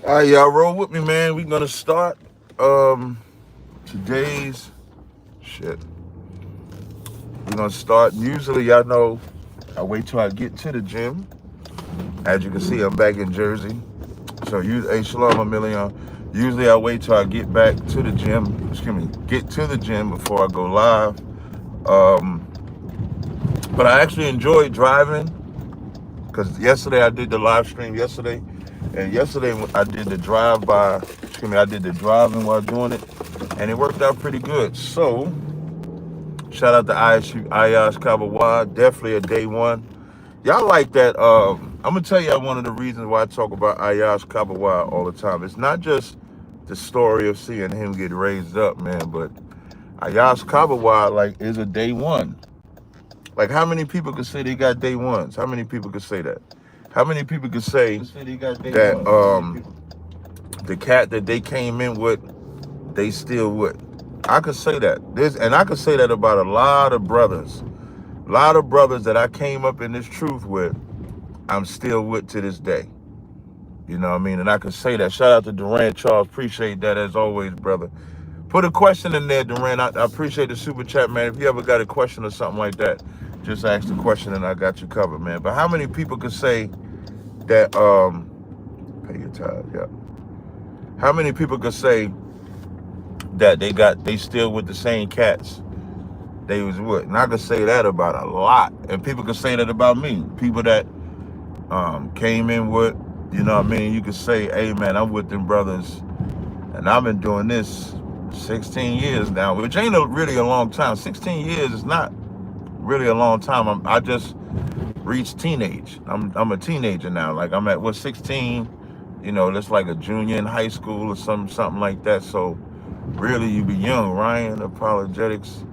All right, y'all roll with me, man. We're gonna start today's shit. We're gonna start. Usually, y'all know I wait till I get to the gym. As you can see, I'm back in Jersey. So hey, shalom a million. Usually I wait till I get back to the gym. Get to the gym before I go live. Um, but I actually enjoyed driving because yesterday I did the live stream yesterday. And yesterday I did the drive-by, I did the driving while doing it, and it worked out pretty good. So, shout out to Ayash Kabawa, definitely a day one. Y'all like that, I'm going to tell you one of the reasons why I talk about Ayash Kabawa all the time. It's not just the story of seeing him get raised up, man, but Ayash Kabawa, is a day one. Like, how many people could say they got day ones? How many people could say that? How many people could say that the cat that they came in with, they still would? I could say that. I could say that about a lot of brothers. A lot of brothers that I came up in this truth with, I'm still with to this day. You know what I mean? And I could say that. Shout out to Durant Charles. Appreciate that as always, brother. Put a question in there, Durant. I appreciate the super chat, man. If you ever got a question or something like that, just ask the question and I got you covered, man. But how many people could say that, pay your tithe, yeah. How many people could say that they still with the same cats they was with? And I could say that about a lot. And people could say that about me. People that came in with, you know what I mean? You could say, hey man, I'm with them brothers and I've been doing this 16 years now, which ain't really a long time. 16 years is not really a long time. I just reached teenage. I'm a teenager now. Like I'm at 16, you know, that's like a junior in high school or something like that. So really you be young. Ryan, apologetics.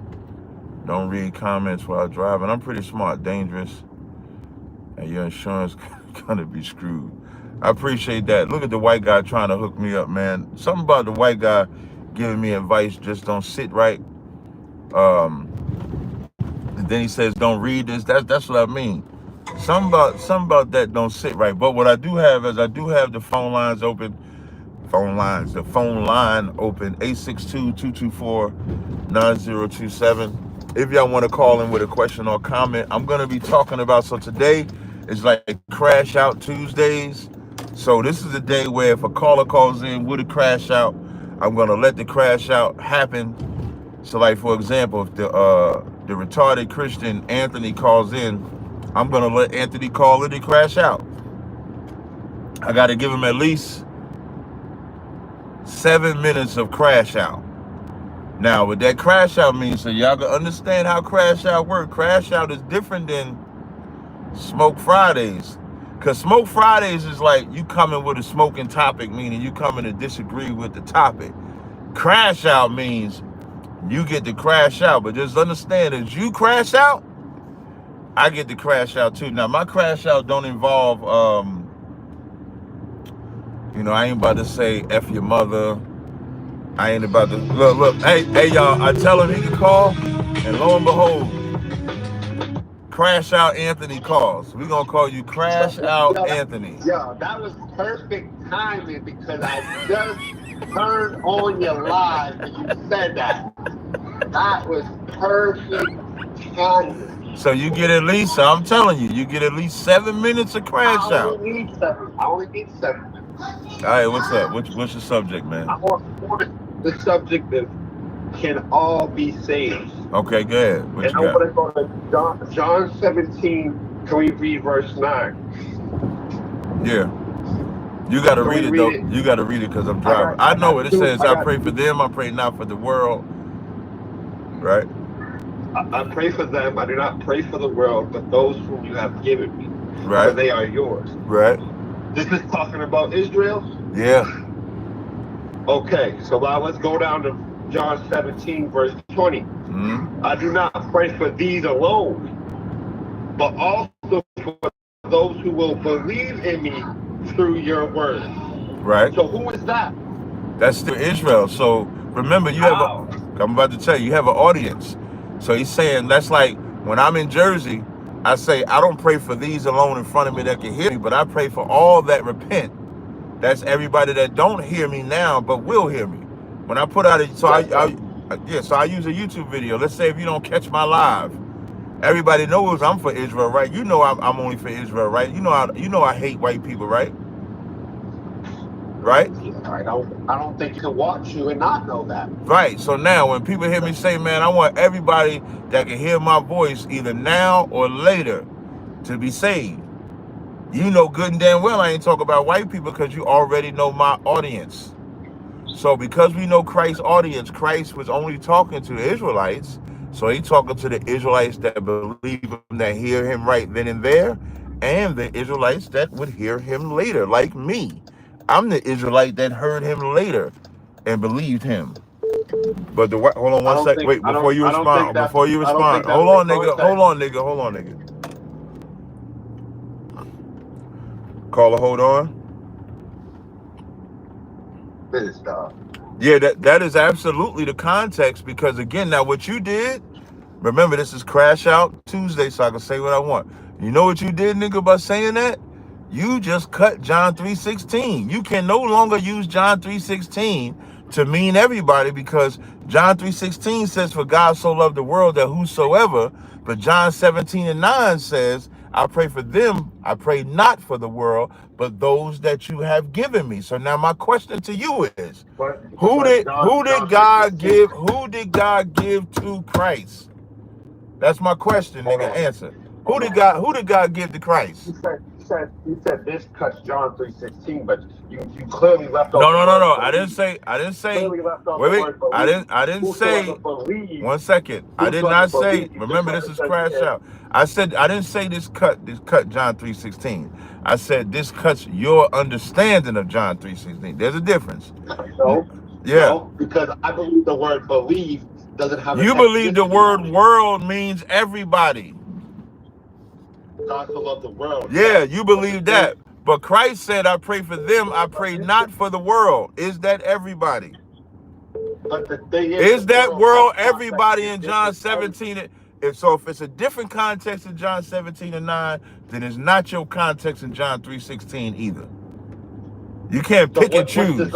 Don't read comments while driving. I'm pretty smart, dangerous, and your insurance gonna be screwed. I appreciate that. Look at the white guy trying to hook me up, man. Something about the white guy giving me advice just don't sit right. And then he says, don't read this. That's what I mean. Something about that don't sit right. But what I do have is I do have the phone lines open. The phone line open, 862-224-9027. If y'all want to call in with a question or comment, I'm going to be talking about, so today is like Crash Out Tuesdays. So this is a day where if a caller calls in with a crash out, I'm going to let the crash out happen. So like, for example, if the retarded Christian Anthony calls in, I'm going to let Anthony call it and crash out. I got to give him at least 7 minutes of crash out. Now, what that crash out means, so y'all can understand how crash out works. Crash out is different than Smoke Fridays. Because Smoke Fridays is like you coming with a smoking topic, meaning you coming to disagree with the topic. Crash out means you get to crash out. But just understand, as you crash out, I get to crash out too. Now, my crash out don't involve, I ain't about to say F your mother. I ain't about to look. Hey, y'all. I tell him he can call, and lo and behold, Crash Out Anthony calls. We're gonna call you Crash Out Anthony. Yo, that was perfect timing because I just turned on your live and you said that. That was perfect timing. So you get at least, I'm telling you, you get at least 7 minutes of Crash Out. I only need 7 minutes. All right, what's up? What's your subject, man? The subject is, can all be saved? Okay, good. And I want to go to John 17. Can we read verse 9? Yeah. You got to read it, though. You got to read it because I'm driving. I know it. It says, I pray for them. I pray not for the world. Right? I pray for them. I do not pray for the world, but those whom you have given me. Right. For they are yours. Right. This is talking about Israel? Yeah. Okay, so now let's go down to John 17, verse 20. Mm-hmm. I do not pray for these alone, but also for those who will believe in me through your word. Right. So who is that? That's still Israel. So remember, I'm about to tell you, you have an audience. So he's saying that's like when I'm in Jersey, I say, I don't pray for these alone in front of me that can hear me, but I pray for all that repent That's everybody that don't hear me now, but will hear me. When I put out a, so I use a YouTube video. Let's say if you don't catch my live, everybody knows I'm for Israel, right? You know I'm only for Israel, right? You know I hate white people, right? Right? I don't think you can watch you and not know that. Right. So now when people hear me say, man, I want everybody that can hear my voice either now or later to be saved. You know good and damn well I ain't talking about white people because you already know my audience. So because we know Christ's audience, Christ was only talking to the Israelites. So he talking to the Israelites that believe him, that hear him right then and there, and the Israelites that would hear him later, like me. I'm the Israelite that heard him later and believed him. But hold on one second. Wait, before you respond. Hold on, nigga. Caller, hold on. Yeah, that is absolutely the context, because again, now what you did, remember this is Crash Out Tuesday, so I can say what I want. You know what you did, nigga, by saying that? You just cut John 3:16. You can no longer use John 3:16 to mean everybody, because John 3:16 says, for God so loved the world that whosoever, but John 17:9 says, I pray for them, I pray not for the world, but those that you have given me. So now my question to you is, who did God give to Christ? That's my question, nigga. Answer. Who did God give to Christ? You said this cuts John 3:16, but you clearly left off. No. I didn't say. Wait. I didn't say. One second. I did not say. Remember, this is Crash Out. I didn't say this cut John 3:16. I said this cuts your understanding of John 3:16. There's a difference. No. Yeah. No, because I believe the word believe doesn't have. You believe the word world means everybody. God so loved the world. Yeah, you believe that. But Christ said, I pray for them, I pray not for the world. Is that everybody? But the thing is that world everybody in John 17? If it's a different context in John 17:9, then it's not your context in John 3:16 either. You can't pick and choose.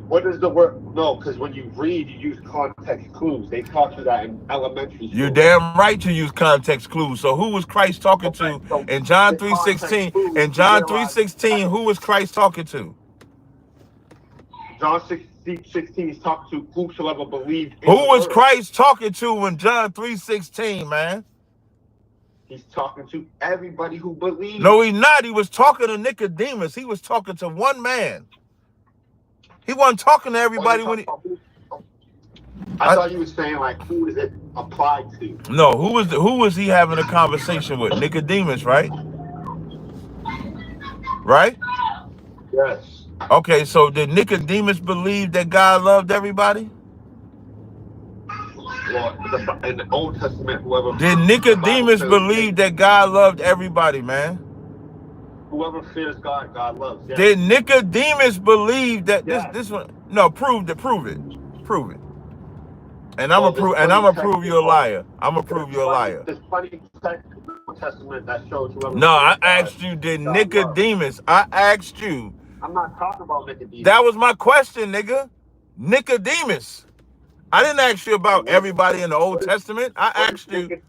What is the word? No, because when you read, you use context clues. They taught you that in elementary school. You're damn right to use context clues. So who was Christ talking to in John 3:16? In John 3:16, who was Christ talking to? John 6:16 is talking to whosoever believed in Who was Christ talking to in John 3:16, man? He's talking to everybody who believes. No, he's not. He was talking to Nicodemus. He was talking to one man. He wasn't talking to everybody when he... I thought you were saying, like, who is it applied to? No, who was he having a conversation with? Nicodemus, right? Right? Yes. Okay, so did Nicodemus believe that God loved everybody? Well, in the Old Testament, whoever... Did Nicodemus believe that God loved everybody, man? Whoever fears God, God loves. Yes. Did Nicodemus believe that this one? No, prove it. And I'm gonna prove you a liar. I'm gonna prove you a liar. There's plenty of Testament that shows whoever. No, I asked you, did Nicodemus? I asked you. I'm not talking about Nicodemus. That was my question, nigga. Nicodemus. I didn't ask you about everybody in the Old Testament. I asked you.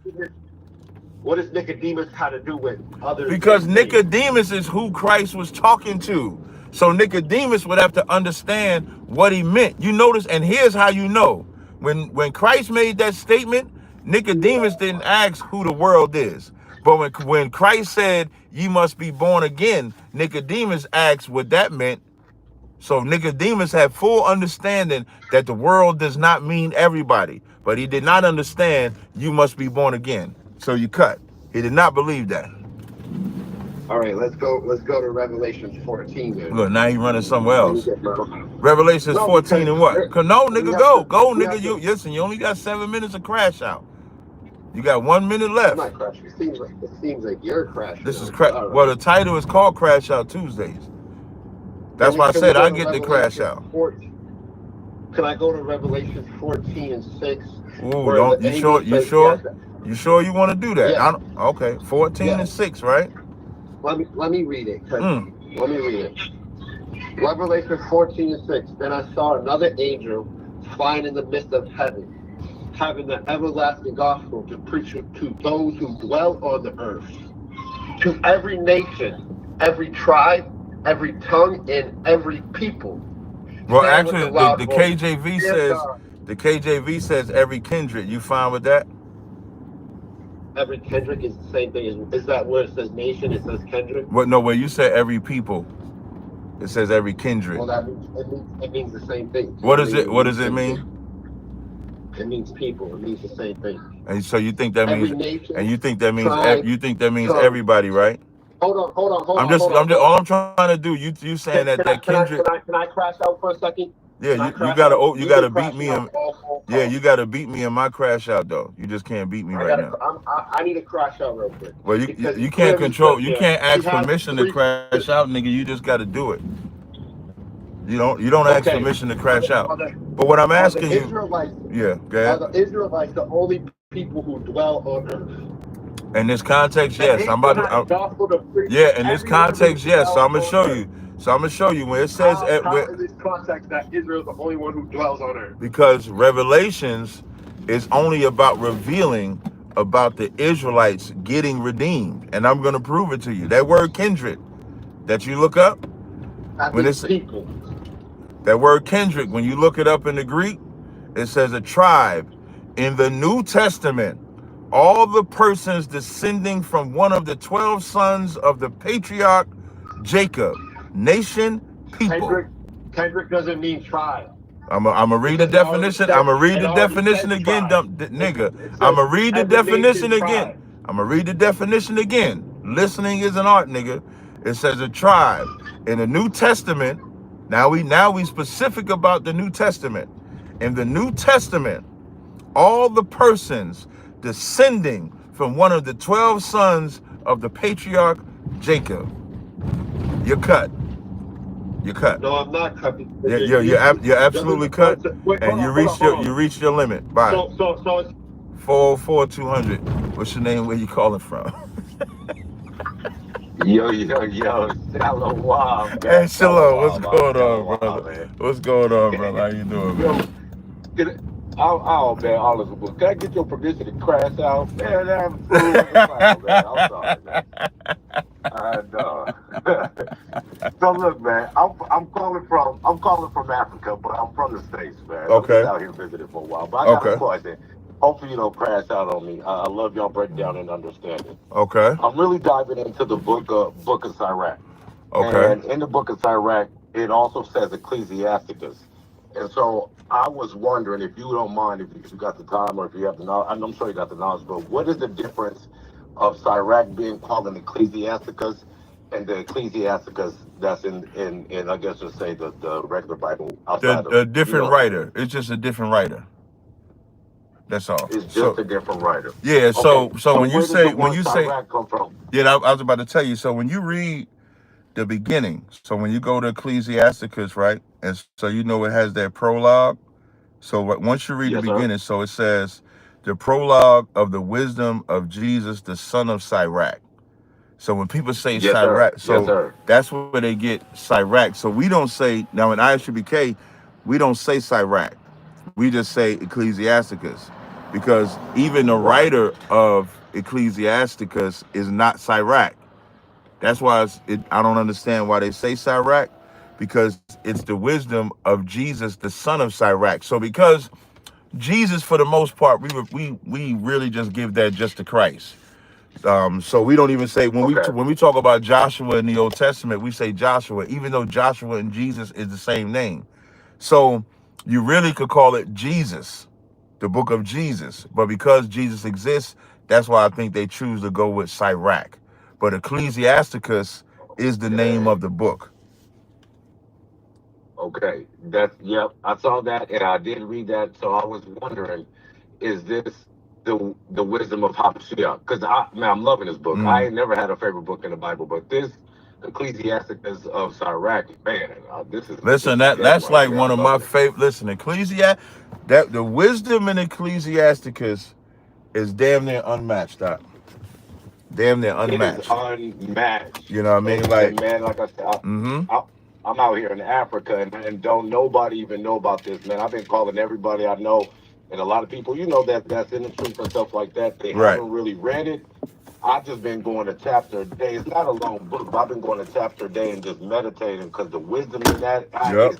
What does Nicodemus have to do with others? Because Nicodemus is who Christ was talking to. So Nicodemus would have to understand what he meant. You notice, and here's how you know. When Christ made that statement, Nicodemus didn't ask who the world is. But when Christ said, you must be born again, Nicodemus asked what that meant. So Nicodemus had full understanding that the world does not mean everybody. But he did not understand you must be born again. So you cut. He did not believe that. All right, let's go to Revelation 14 then. Look, now he running somewhere else. Revelation 14 and what? No, nigga, go, nigga. You listen. You only got 7 minutes of Crash Out. You got 1 minute left. I'm not crashing. It seems like you're crashing. This is crash. Well, the title is called Crash Out Tuesdays. That's why I said I get the Crash Out. Can I go to Revelation 14 and 6? Ooh, don't you sure? You sure? You sure you want to do that? Yeah. Okay, 14 and 6, right? Let me read it. Let me read it. Revelation 14:6. Then I saw another angel flying in the midst of heaven, having the everlasting gospel to preach to those who dwell on the earth, to every nation, every tribe, every tongue, and every people. Well, Saying with a actually, loud the voice, KJV "Fear says God." every kindred. You fine with that? Every Kendrick is the same thing. Is that where it says nation? It says Kendrick. What? No, where you said every people, it says every kindred. Well, that means it means the same thing. So What is it? What does it mean? It means people. It means the same thing. And so you think that Every means, nation, and you think that means, tribe, you think that means tongue. everybody, right? Hold on. All I'm trying to do. You saying that kindred? Can I crash out for a second? Yeah, you gotta beat me in. Yeah, you gotta beat me in my crash out though. You just can't beat me right now. I need to crash out real quick. Well, you can't control. You can't ask permission to crash out, nigga. You just gotta do it. You don't ask permission to crash out. But what I'm asking you, yeah, go ahead. Are the Israelites the only people who dwell on earth? In this context, yes. In this context, yes. So I'm gonna show you. When it says how in this context that Israel is the only one who dwells on earth. Because Revelations is only about revealing about the Israelites getting redeemed, and I'm gonna prove it to you. That word kindred that you look up, when it's people. That word kindred, when you look it up in the Greek, it says a tribe. In the New Testament, all the persons descending from one of the 12 sons of the patriarch Jacob, nation, people. Kendrick doesn't mean tribe. I'm gonna read the definition. I'm gonna read the definition again, nigga. I'm gonna read the definition again. I'm gonna read the definition again. Listening is an art, nigga. It says a tribe. In the New Testament, now we specific about the New Testament. In the New Testament, all the persons descending from one of the 12 sons of the patriarch Jacob. You're cut. No, I'm not cut. You're absolutely cut, and you reached your limit. Bye. So it's 404-200. What's your name? Where you calling from? Yo, Shalom. Wow, hey, Shalom. What's going on, brother? What's going on, brother? How you doing, man? Oh man, all of it. Can I get your permission to crash out? Man, I'm cool with the man. I'm sorry, man. I know. So look, man, I'm calling from Africa, but I'm from the States, man. Okay. I'm just out here visiting for a while. But I got a question. Hopefully you don't crash out on me. I love y'all breakdown and understanding. Okay. I'm really diving into the book of Tazaryach. Okay. And in the book of Tazaryach, it also says Ecclesiasticus. And so I was wondering, if you don't mind, if you got the time or if you have the knowledge, I'm sure you got the knowledge, but what is the difference of Tazaryach being called an Ecclesiasticus and the Ecclesiasticus that's in I guess just say the regular Bible outside a different writer. It's just a different writer. That's all. It's just a different writer. Yeah. So when you say come from? Yeah, I was about to tell you. So when you read the beginning, so when you go to Ecclesiasticus, right, and so you know it has that prologue. So once you read the beginning, so it says the prologue of the wisdom of Jesus, the son of Tazaryach. So when people say Tazaryach, that's where they get Tazaryach. So we don't say, now in ISUBK, we don't say Tazaryach. We just say Ecclesiasticus, because even the writer of Ecclesiasticus is not Tazaryach. That's why I don't understand why they say Tazaryach, because it's the wisdom of Jesus, the son of Tazaryach. So because Jesus, for the most part, we really just give that just to Christ. So we don't even say when we talk about Joshua in the Old Testament, we say Joshua, even though Joshua and Jesus is the same name. So you really could call it Jesus, the book of Jesus. But because Jesus exists, that's why I think they choose to go with Tazaryach. But Ecclesiasticus is the name of the book. Okay, I saw that and I did read that. So I was wondering, is this the wisdom of Hamashiach? Because I'm loving this book. I ain't never had a favorite book in the Bible, but this Ecclesiasticus of Tazaryach, man, this is. Listen, that's like one of my favorite. Listen, that the wisdom in Ecclesiasticus is damn near unmatched. Damn near unmatched. It is unmatched. You know what I mean? Like, man, like I said, I'm out here in Africa, and don't nobody even know about this, man. I've been calling everybody I know, and a lot of people, that's in the truth and stuff like that. They Right. haven't really read it. I've just been going to chapter a day. It's not a long book, but I've been going to chapter a day and just meditating because the wisdom in that Yep. is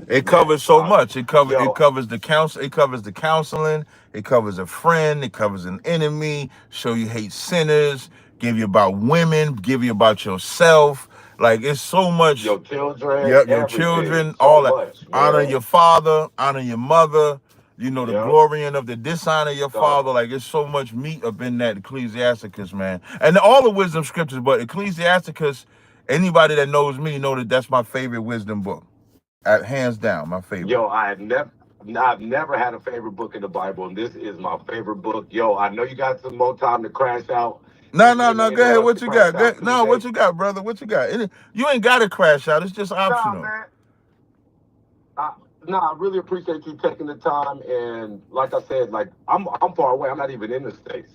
It covers so unmatched. much. It Yo, covers the counsel. It covers the counseling. It covers a friend. It covers an enemy. Show you hate sinners. Give you about women. Give you about yourself. Like it's so much. your children, Yep, your everything, children, so all that. much, Honor man. your father. Honor your mother. You know the Yep. glory and of the dishonor your father. So Like it's so much meat up in that Ecclesiasticus, man. And all the wisdom scriptures, but Ecclesiasticus. Anybody that knows me know that that's my favorite wisdom book. Hands down, my favorite. Yo, I've never had a favorite book in the Bible, and this is my favorite book. Yo, I know you got some more time to crash out. No, no, no. Go Anyone ahead. else What to you got? crash out too, No, what they you got, brother? What you got? You ain't got to crash out. It's just nah, optional. man. I, nah, I really appreciate you taking the time. And like I said, like I'm far away. I'm not even in the States.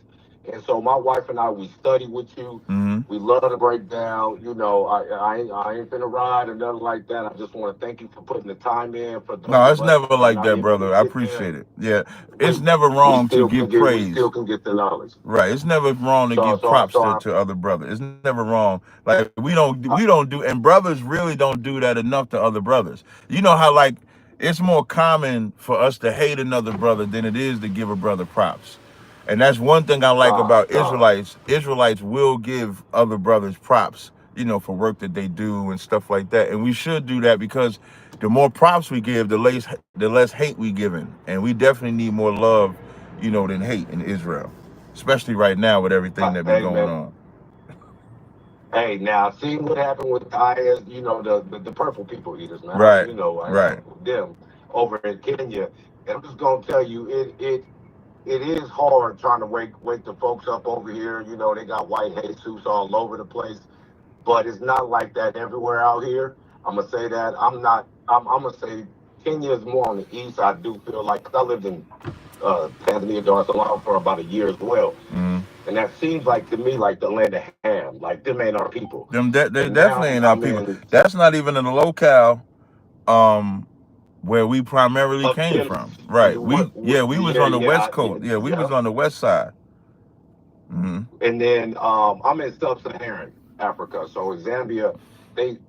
And so my wife and I, we study with you. Mm-hmm. We love to break down. I ain't finna ride or nothing like that. I just want to thank you for putting the time in. For those No, of it's us never that are like not that, able to brother. I get there, appreciate it. Yeah, it's we never we wrong to still can give get we praise. still can get the knowledge. Right. It's never wrong to So give so I- props so I, to other brothers. It's never wrong. Like we don't do, and brothers really don't do that enough to other brothers. You know how like it's more common for us to hate another brother than it is to give a brother props. And that's one thing I like about God. Israelites. Israelites will give other brothers props, for work that they do and stuff like that. And we should do that because the more props we give, the less hate we giving. And we definitely need more love, than hate in Israel, especially right now with everything that been Hey going man. on. Hey, now see what happened with the IS, the purple people eaters, man. Right, I right, them over in Kenya. And I'm just gonna tell you, it is hard trying to wake the folks up over here. They got white Jesus all over the place, but it's not like that everywhere out here. I'm gonna say that I'm gonna say Kenya is more on the east. I do feel like 'cause I lived in Tanzania, Dar es Salaam for about a year as well, mm. and that seems like to me like the land of Ham. Like them ain't our people. They And definitely now ain't our I'm people. in That's not even in the locale. Um, where we primarily up came Kim. from. Right. We was Yeah, on the yeah, west coast. Yeah, we yeah. was on the west side. Hmm. And then I'm in sub-Saharan Africa, so in Zambia,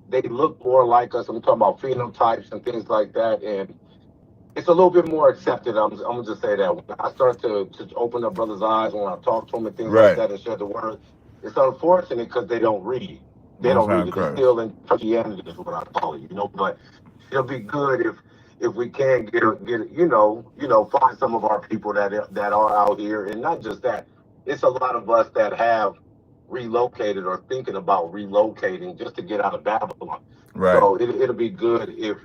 they look more like us. I'm talking about phenotypes and things like that, and it's a little bit more accepted. I'm gonna just say that when I start to open up brothers' eyes when I talk to them and things like Right. that and share the word, it's unfortunate because they don't read. They Most don't High read it. They're Christ. still in Christianity is what I call it, But it'll be good if we can get find some of our people that are out here, and not just that. It's a lot of us that have relocated or thinking about relocating just to get out of Babylon. Right. So it'll be good if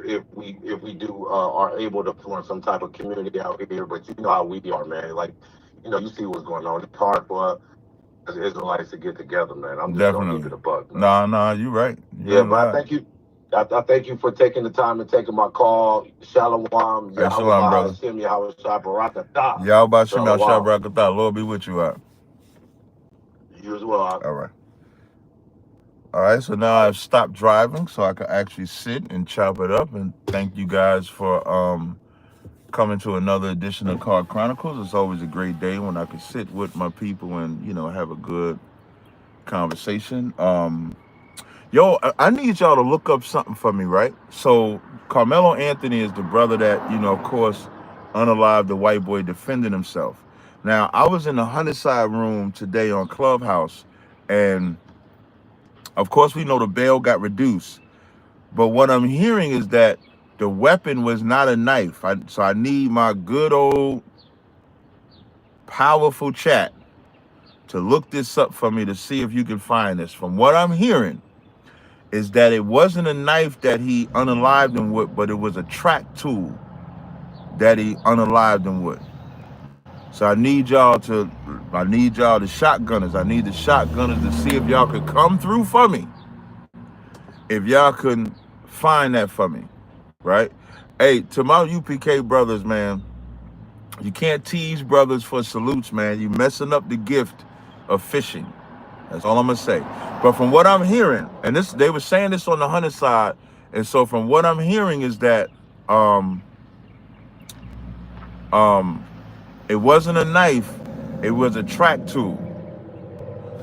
we do are able to form some type of community out here. But you know how we are, man. Like you see what's going on. It's hard for us as Israelites to get together, man. I'm just gonna keep Definitely. it a buck, man. Nah, you right. You Yeah, ain't but I lying. thank you. I thank you for taking the time and taking my call. Shalom, Hey, Yahweh shalom, brother. Bahashim, Yahweh Shai Barakatah. Y'all about Shimmy Shalom. Shabrakatah. Lord be with you out. You as well. All right. All right. So now I've stopped driving so I can actually sit and chop it up. And thank you guys for coming to another edition of Card Chronicles. It's always a great day when I can sit with my people and have a good conversation. Yo, I need y'all to look up something for me, right? So Carmelo Anthony is the brother that, of course, unalived the white boy defending himself. Now, I was in the Hunterside room today on Clubhouse, and of course we know the bail got reduced. But what I'm hearing is that the weapon was not a knife. So I need my good old powerful chat to look this up for me to see if you can find this. From what I'm hearing, is that it wasn't a knife that he unalived him with, but it was a track tool that he unalived him with. So I need y'all, the shotgunners. I need the shotgunners to see if y'all could come through for me. If y'all couldn't find that for me, right? Hey, to my UPK brothers, man, you can't tease brothers for salutes, man. You messing up the gift of fishing. That's all I'm gonna say. But from what I'm hearing, and they were saying this on the Hunter side, And so from what I'm hearing is that um, it wasn't a knife, it was a track tool.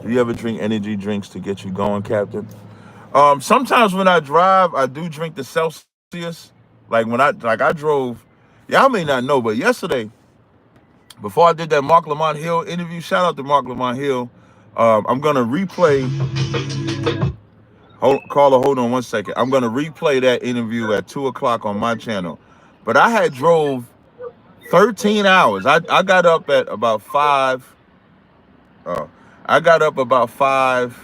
Do you ever drink energy drinks to get you going, Captain? Sometimes when I drive, I do drink the Celsius. Like I drove, y'all may not know, but yesterday, before I did that Mark Lamont Hill interview, shout out to Mark Lamont Hill. I'm gonna replay. Hold on 1 second. I'm gonna replay that interview at 2 o'clock on my channel. But I had drove 13 hours. I got up at about 5. I got up about 5.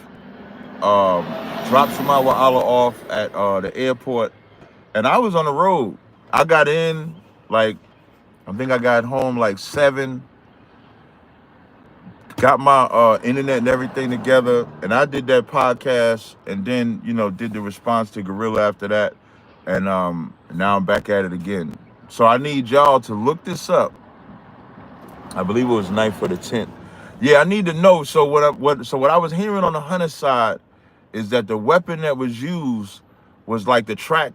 Dropped Shema Wa'ala off at the airport, and I was on the road. I got in like, I think I got home like 7. Got my internet and everything together, and I did that podcast, and then did the response to Gorilla after that, and now I'm back at it again. So I need y'all to look this up. I believe it was Night for the 10th. Yeah, I need to know. So what I was hearing on the Hunter side is that the weapon that was used was like the track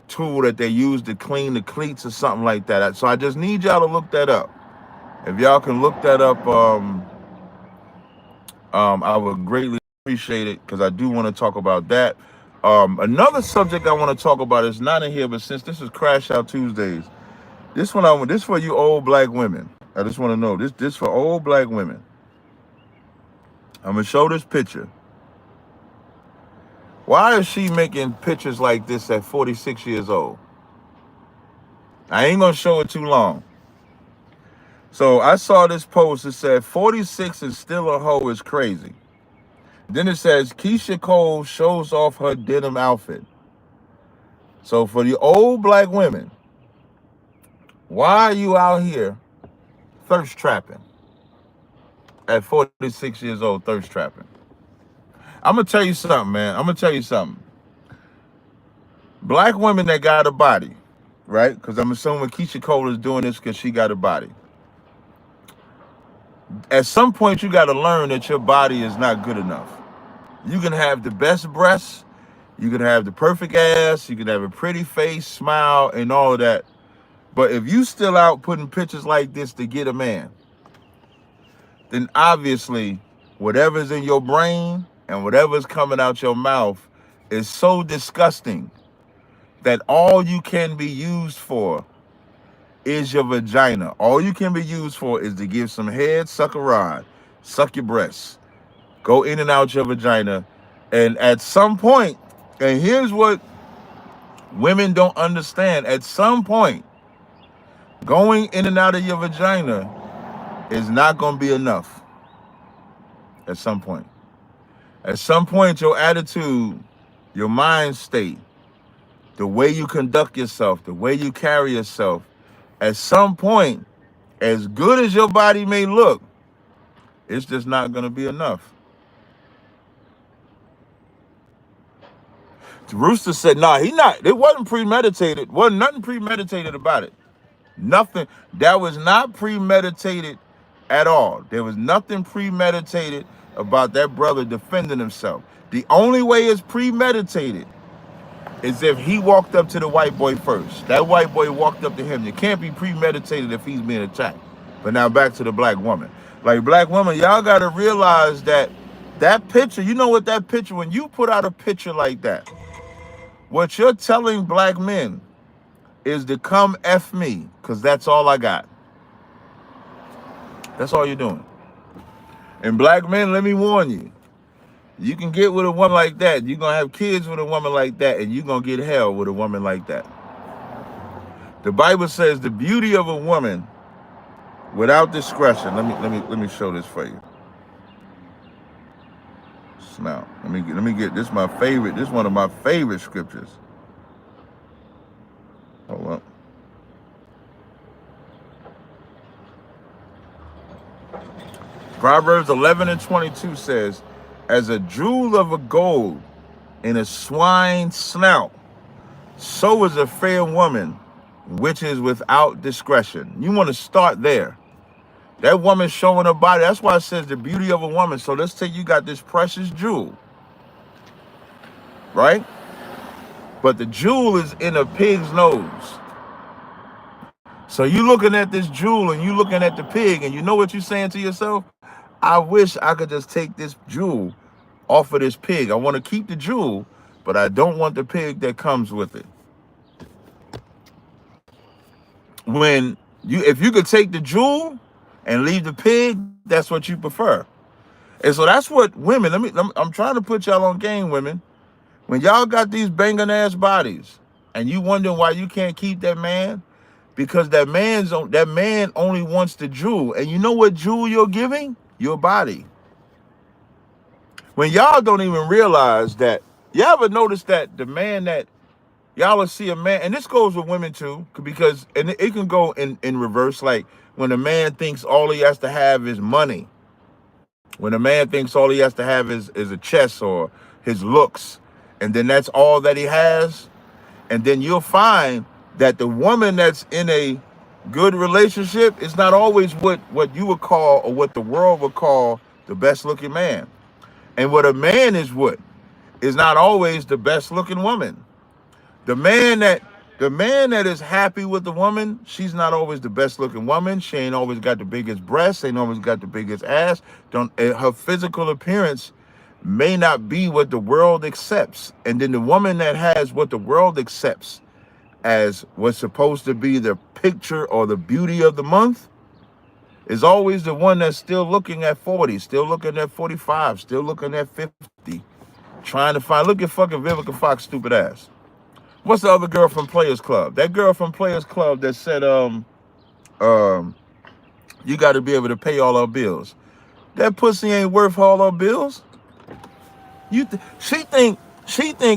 tool that they used to clean the cleats or something like that. So I just need y'all to look that up. If y'all can look that up, I would greatly appreciate it, because I do want to talk about that. Another subject I want to talk about is not in here, but since this is Crash Out Tuesdays, this for you old black women. I just want to know this for old black women. I'm gonna show this picture. Why is she making pictures like this at 46 years old? I ain't gonna show it too long. So I saw this post. It said 46 and still a hoe is crazy. Then it says Keisha Cole shows off her denim outfit. So for the old black women, why are you out here thirst trapping at 46 years old? Thirst trapping. I'm gonna tell you something, man. Black women that got a body, right? Because I'm assuming Keisha Cole is doing this because she got a body. At some point, you got to learn that your body is not good enough. You can have the best breasts, you can have the perfect ass, you can have a pretty face, smile, and all of that. But if you still out putting pictures like this to get a man, then obviously whatever's in your brain and whatever's coming out your mouth is so disgusting that all you can be used for is your vagina. All you can be used for is to give some head, suck a rod, suck your breasts, go in and out your vagina. And at some point, and here's what women don't understand, at some point, going in and out of your vagina is not going to be enough. At some point. At some point, your attitude, your mind state, the way you conduct yourself, the way you carry yourself, at some point, as good as your body may look, it's just not going to be enough. The Rooster said, nah, it wasn't premeditated. Wasn't nothing premeditated about it. Nothing. That was not premeditated at all. There was nothing premeditated about that brother defending himself. The only way it's premeditated is if he walked up to the white boy first. That white boy walked up to him. It can't be premeditated if he's being attacked. But now back to the black woman. Like, black woman, y'all got to realize that picture, you know what that picture, when you put out a picture like that, what you're telling black men is to come F me, because that's all I got. That's all you're doing. And black men, let me warn you, you can get with a woman like that. You're going to have kids with a woman like that, and you're going to get hell with a woman like that. The Bible says the beauty of a woman without discretion. Let me show this for you. Now, let me get this. My favorite. This is one of my favorite scriptures. Hold up. Proverbs 11:22 says, as a jewel of a gold in a swine's snout, so is a fair woman which is without discretion. You want to start there. That woman showing her body, that's why it says the beauty of a woman. So let's say you got this precious jewel, right? but the jewel is in a pig's nose. So you looking at this jewel and you looking at the pig, and you know what you're saying to yourself? I wish I could just take this jewel off of this pig. I want to keep the jewel, but I don't want the pig that comes with it. When if you could take the jewel and leave the pig, that's what you prefer. And so that's what women, I'm trying to put y'all on game, women. When y'all got these banging ass bodies and you wondering why you can't keep that man, because that man only wants the jewel. And you know what jewel you're giving? Your body. When y'all don't even realize that, y'all ever notice that the man that y'all will see a man, and this goes with women too, because and it can go in reverse, like when a man thinks all he has to have is money, when a man thinks all he has to have is a chest or his looks, and then that's all that he has, and then you'll find that the woman that's in a good relationship is not always what you would call, or what the world would call, the best looking man. And what a man is not always the best looking woman. The man that is happy with the woman, she's not always the best looking woman. She ain't always got the biggest breasts, ain't always got the biggest ass. Her physical appearance may not be what the world accepts. And then the woman that has what the world accepts as what's supposed to be the picture or the beauty of the month is always the one that's still looking at 40, still looking at 45, still looking at 50, trying to find, look at fucking Vivica Fox stupid ass. What's the other girl from Players Club? That girl from Players Club that said, you got to be able to pay all our bills. That pussy ain't worth all our bills. She think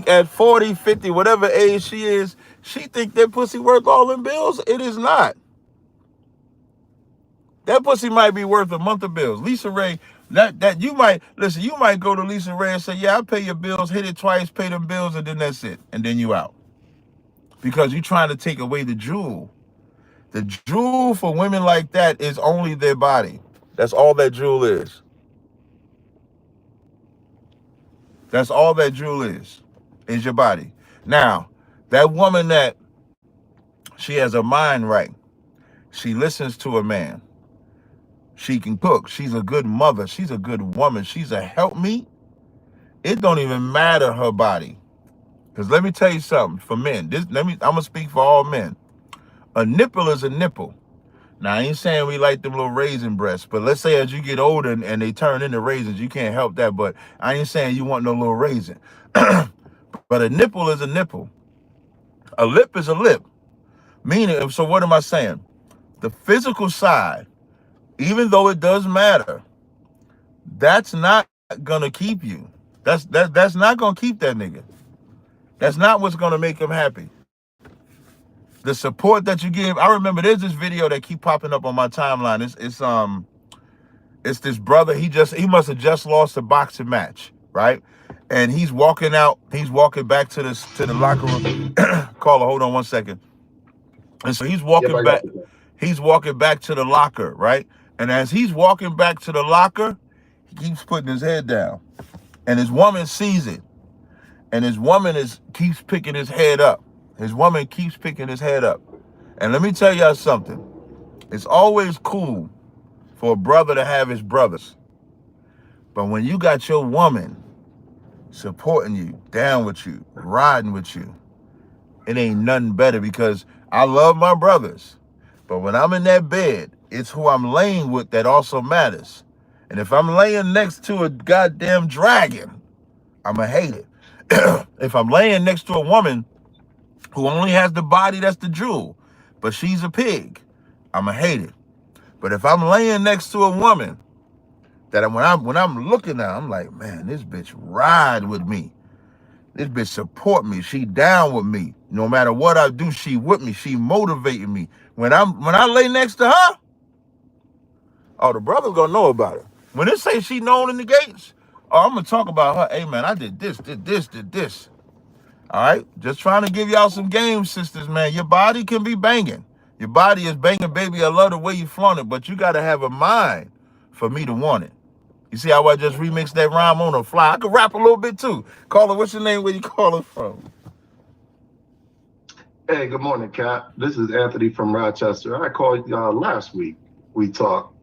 at 40, 50, whatever age she is, she think that pussy worth all them bills. It is not. That pussy might be worth a month of bills. Lisa Ray, that you might go to Lisa Ray and say, yeah, I'll pay your bills, hit it twice, pay them bills, and then that's it. And then you out. Because you're trying to take away the jewel. The jewel for women like that is only their body. That's all that jewel is. That's all that jewel is your body. Now, that woman that she has her mind right. She listens to a man. She can cook. She's a good mother. She's a good woman. She's a helpmeet. It don't even matter her body. Because let me tell you something, for men, I'm going to speak for all men. A nipple is a nipple. Now, I ain't saying we like them little raisin breasts, but let's say as you get older and they turn into raisins, you can't help that, but I ain't saying you want no little raisin. But a nipple is a nipple. A lip is a lip. Meaning, so what am I saying? The physical side, even though it does matter, that's not going to keep you. That's not going to keep that nigga. That's not what's going to make him happy. The support that you give. I remember there's this video that keep popping up on my timeline. It's this brother. He must have just lost a boxing match, right? And he's walking back to the locker room. Caller, hold on one second. And so he's walking back. He's walking back to the locker, right? And as he's walking back to the locker, he keeps putting his head down. And his woman sees it. And his woman keeps picking his head up. His woman keeps picking his head up. And let me tell y'all something. It's always cool for a brother to have his brothers. But when you got your woman supporting you, down with you, riding with you, it ain't nothing better, because I love my brothers. But when I'm in that bed, it's who I'm laying with that also matters. And if I'm laying next to a goddamn dragon, I'ma hate it. If I'm laying next to a woman who only has the body that's the jewel, but she's a pig, I'ma hate it. But if I'm laying next to a woman that when I'm looking at her, I'm like, man, this bitch ride with me. This bitch support me. She down with me. No matter what I do, she with me. She motivating me. When I lay next to her, oh, the brother's gonna know about it. When it say she known in the gates, oh, I'm gonna talk about her. Hey man, I did this. All right, just trying to give y'all some game, sisters, man. Your body can be banging. Your body is banging, baby. I love the way you flaunt it, but you gotta have a mind for me to want it. You see how I just remixed that rhyme on the fly? I could rap a little bit too. Caller, what's your name? Where you calling from? Hey, good morning, Cap. This is Anthony from Rochester. I called last week. We talked,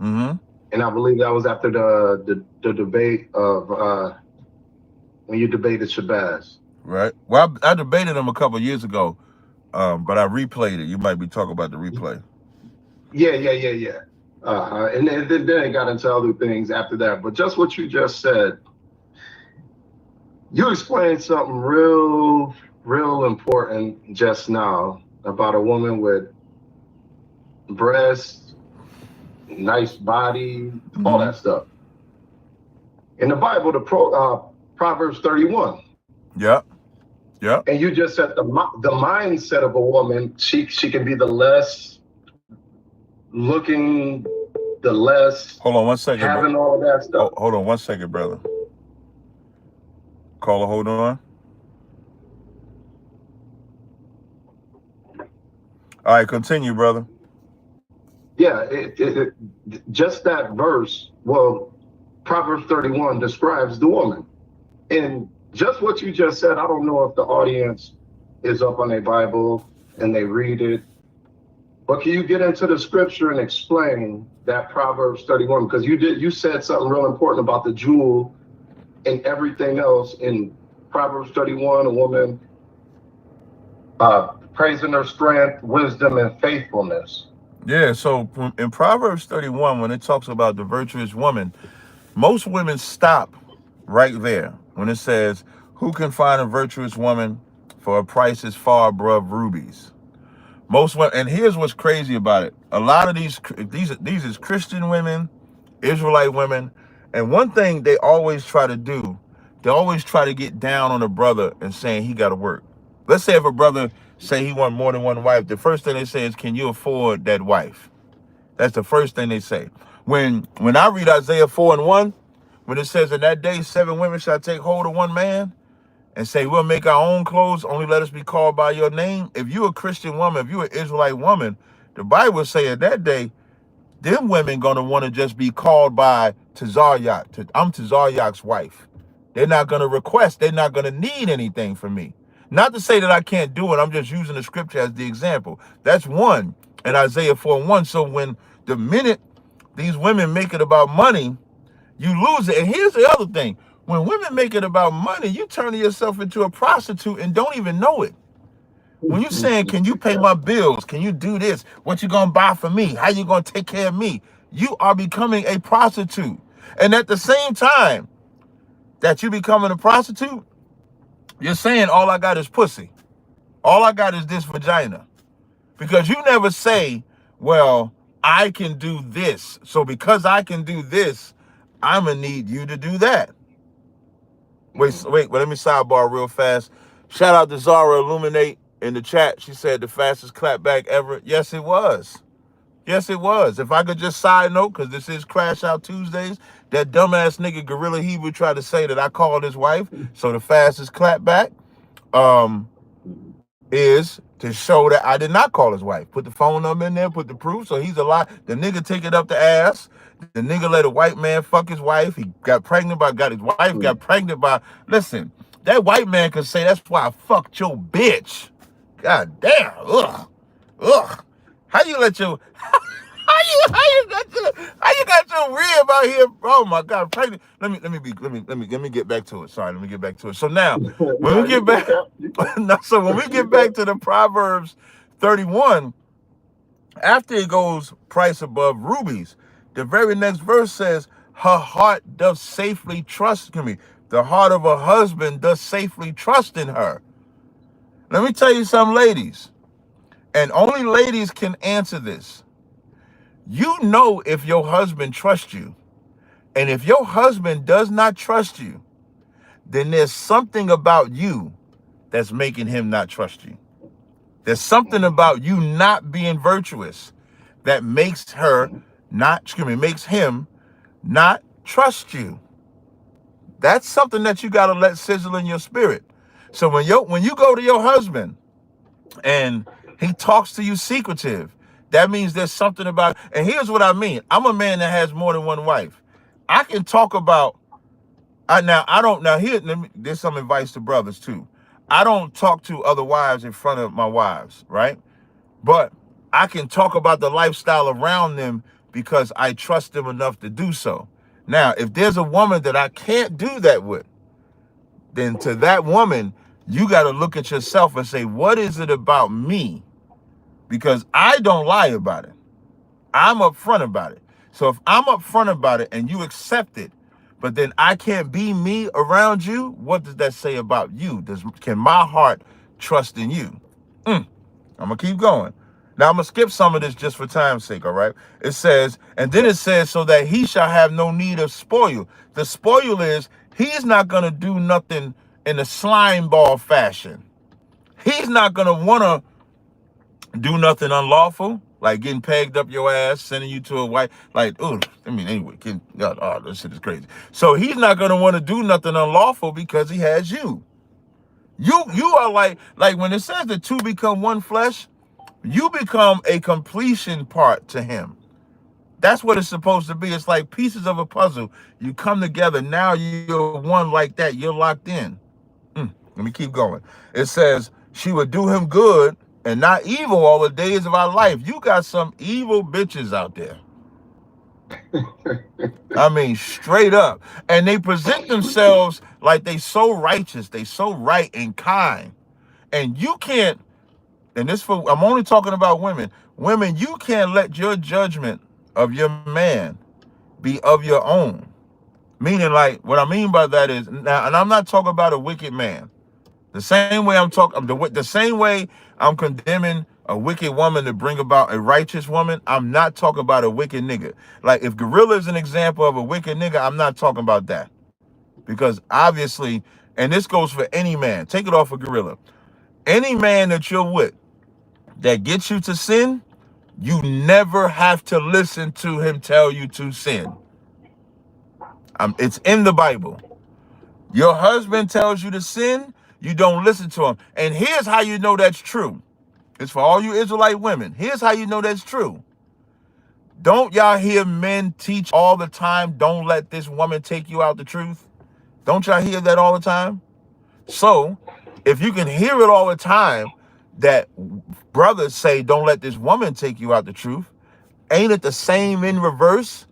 Mm-hmm. and I believe that was after the debate of when you debated Shabazz. Right. Well, I debated him a couple of years ago, but I replayed it. You might be talking about the replay. Yeah. And then it got into other things after that. But just what you just said, you explained something real important just now about a woman with breasts, nice body, all Mm-hmm. that stuff. In the Bible, Proverbs 31. Yep. Yep. And you just said the mindset of a woman, she can be the less looking, the less Hold on 1 second, bro. having all of that stuff. Hold on 1 second, brother. Caller, hold on. All right, continue, brother. Yeah, just that verse. Well, Proverbs 31 describes the woman, and just what you just said. I don't know if the audience is up on their Bible and they read it, but can you get into the scripture and explain that Proverbs 31? Because you said something real important about the jewel and everything else in Proverbs 31. A woman praising her strength, wisdom, and faithfulness. Yeah, so in Proverbs 31, when it talks about the virtuous woman, most women stop right there when it says, who can find a virtuous woman for a price is far above rubies? Most women, and here's what's crazy about it. A lot of these is Christian women, Israelite women, and one thing they always try to do, they always try to get down on a brother and saying he got to work. Let's say if a brother say he want more than one wife, the first thing they say is, can you afford that wife? That's the first thing they say. When I read Isaiah 4:1, when it says, in that day 7 women shall take hold of one man and say, we'll make our own clothes, only let us be called by your name. If you're a Christian woman, if you're an Israelite woman, the Bible say in that day, them women gonna want to just be called by Tazaryach. I'm Tazaryach's wife. They're not gonna request, they're not gonna need anything from me. Not to say that I can't do it, I'm just using the scripture as the example. That's one in Isaiah 4:1. So when the minute these women make it about money, you lose it. And here's the other thing. When women make it about money, you turn yourself into a prostitute and don't even know it. When you're saying, can you pay my bills? Can you do this? What you gonna buy for me? How you gonna take care of me? You are becoming a prostitute. And at the same time that you becoming a prostitute, you're saying all I got is pussy. All I got is this vagina. Because you never say, well, I can do this. So because I can do this, I'm gonna need you to do that. Wait, let me sidebar real fast. Shout out to Zara Illuminate in the chat. She said the fastest clapback ever. Yes, it was. Yes, it was. If I could just side note, because this is Crash Out Tuesdays, that dumbass nigga Gorilla Hebrew tried to say that I called his wife. So the fastest clapback is to show that I did not call his wife. Put the phone number in there, put the proof. So he's a lie. The nigga take it up the ass. The nigga let a white man fuck his wife. He got pregnant by, got his wife got pregnant by. Listen, that white man could say, that's why I fucked your bitch. God damn. Ugh. How you let your how you got your rib out here? Oh my God, pregnant. Let me get back to it. Sorry, let me get back to it. So now, when we get back, when we get back to the Proverbs 31, after it goes price above rubies, the very next verse says, her heart does safely trust in me. The heart of a husband does safely trust in her. Let me tell you something, ladies, and only ladies can answer this. You know if your husband trusts you. And if your husband does not trust you, then there's something about you that's making him not trust you. There's something about you not being virtuous that makes makes him not trust you. That's something that you gotta let sizzle in your spirit. So when you go to your husband and he talks to you secretive, that means there's something about, and here's what I mean. I'm a man that has more than one wife. I can talk about, there's some advice to brothers too. I don't talk to other wives in front of my wives, right? But I can talk about the lifestyle around them because I trust them enough to do so. Now, if there's a woman that I can't do that with, then to that woman, you got to look at yourself and say, what is it about me? Because I don't lie about it. I'm upfront about it. So if I'm upfront about it and you accept it, but then I can't be me around you, what does that say about you? Can my heart trust in you? I'm going to keep going. Now I'm going to skip some of this just for time's sake, all right? It says, and then it says, so that he shall have no need of spoil. The spoil is, he's not going to do nothing in a slime ball fashion. He's not going to want to do nothing unlawful, like getting pegged up your ass, sending you to a white, like, anyway, this shit is crazy. So he's not going to want to do nothing unlawful because he has you. You are like when it says the two become one flesh, you become a completion part to him. That's what it's supposed to be. It's like pieces of a puzzle. You come together. Now you're one like that. You're locked in. Let me keep going. It says, she would do him good and not evil all the days of our life. You got some evil bitches out there. I mean, straight up. And they present themselves like they so righteous. They so right and kind. And you can't, and I'm only talking about women. Women, you can't let your judgment of your man be of your own. Meaning, like, what I mean by that is, now, and I'm not talking about a wicked man. The same way the same way I'm condemning a wicked woman to bring about a righteous woman, I'm not talking about a wicked nigga. Like, if Gorilla is an example of a wicked nigga, I'm not talking about that. Because obviously, and this goes for any man, take it off of Gorilla. Any man that you're with that gets you to sin, you never have to listen to him tell you to sin. It's in the Bible. Your husband tells you to sin, you don't listen to him. And here's how you know that's true. It's for all you Israelite women. Here's how you know that's true. Don't y'all hear men teach all the time, don't let this woman take you out the truth? Don't y'all hear that all the time? So, if you can hear it all the time, that brothers say, don't let this woman take you out the truth, ain't it the same in reverse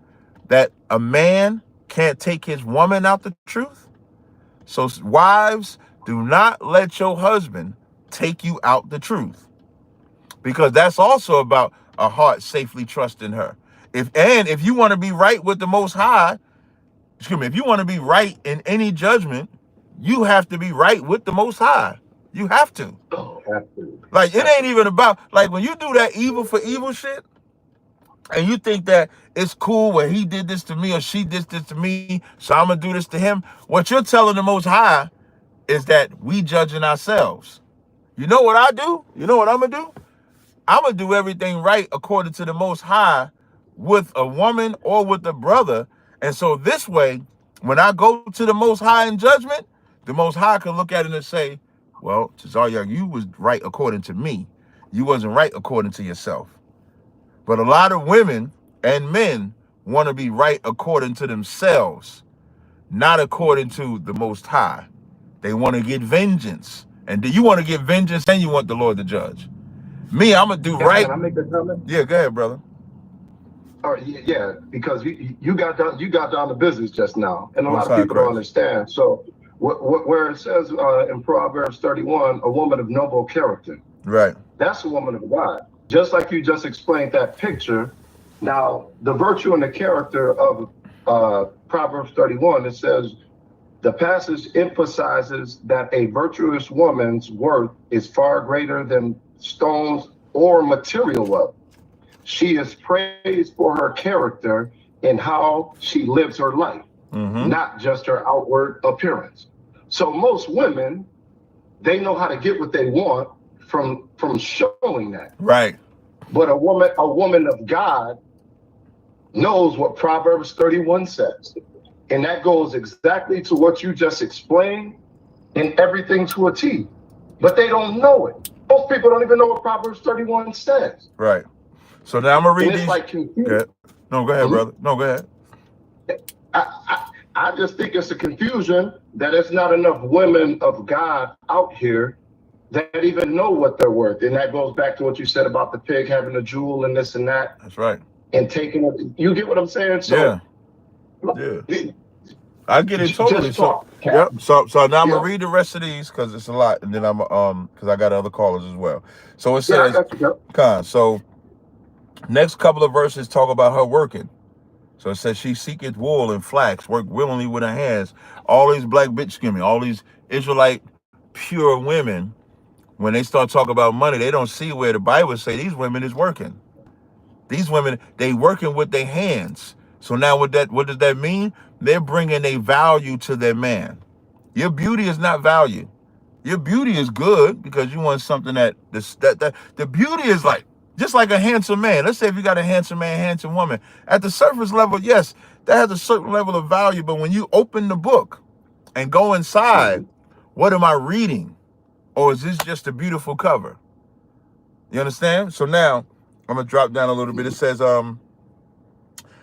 that a man can't take his woman out the truth? So wives, do not let your husband take you out the truth, because that's also about a heart safely trusting her. If you want to be right with the Most High, if you want to be right in any judgment, you have to be right with the Most High. You have to. Like, it ain't even about, like, when you do that evil for evil shit, and you think that it's cool when he did this to me or she did this to me, so I'm going to do this to him. What you're telling the Most High is that we judging ourselves. You know what I do? You know what I'm going to do? I'm going to do everything right according to the Most High with a woman or with a brother. And so this way, when I go to the Most High in judgment, the Most High can look at it and say, well, Tazaryach, you was right according to me. You wasn't right according to yourself. But a lot of women and men want to be right according to themselves, not according to the Most High. They want to get vengeance. And do you want to get vengeance and you want the Lord to judge? Me, I'm going to do right. Can I make a comment? Yeah, go ahead, brother. All right, yeah, because you got down to business just now, and a lot of people don't understand. So where it says in Proverbs 31, a woman of noble character, right? That's a woman of God. Just like you just explained that picture. Now, the virtue and the character of Proverbs 31, it says, the passage emphasizes that a virtuous woman's worth is far greater than stones or material wealth. She is praised for her character and how she lives her life, not just her outward appearance. So most women, they know how to get what they want from showing that. Right. But a woman of God knows what Proverbs 31 says. And that goes exactly to what you just explained, and everything to a T. But they don't know it. Most people don't even know what Proverbs 31 says. Right. So now I'm going to read these. Like No, go ahead, brother. No, go ahead. I just think it's a confusion that it's not enough women of God out here that even know what they're worth. And that goes back to what you said about the pig having a jewel and this and that. That's right. And taking it. You get what I'm saying? So, yeah. I get it totally. Just talk, so, yep. So now I'm Yeah. gonna read the rest of these because it's a lot, and then I'm because I got other callers as well. So it says, so next couple of verses talk about her working. So it says she seeketh wool and flax, work willingly with her hands. All these black bitch skimming, all these Israelite pure women, when they start talking about money, they don't see where the Bible say these women is working. These women, they working with their hands. So now what does that mean? They're bringing a value to their man. Your beauty is not value. Your beauty is good because you want something that the beauty is like, just like a handsome man. Let's say if you got a handsome man, handsome woman, at the surface level, yes, that has a certain level of value. But when you open the book and go inside, what am I reading? Or is this just a beautiful cover? You understand? So now I'm gonna drop down a little bit. It says,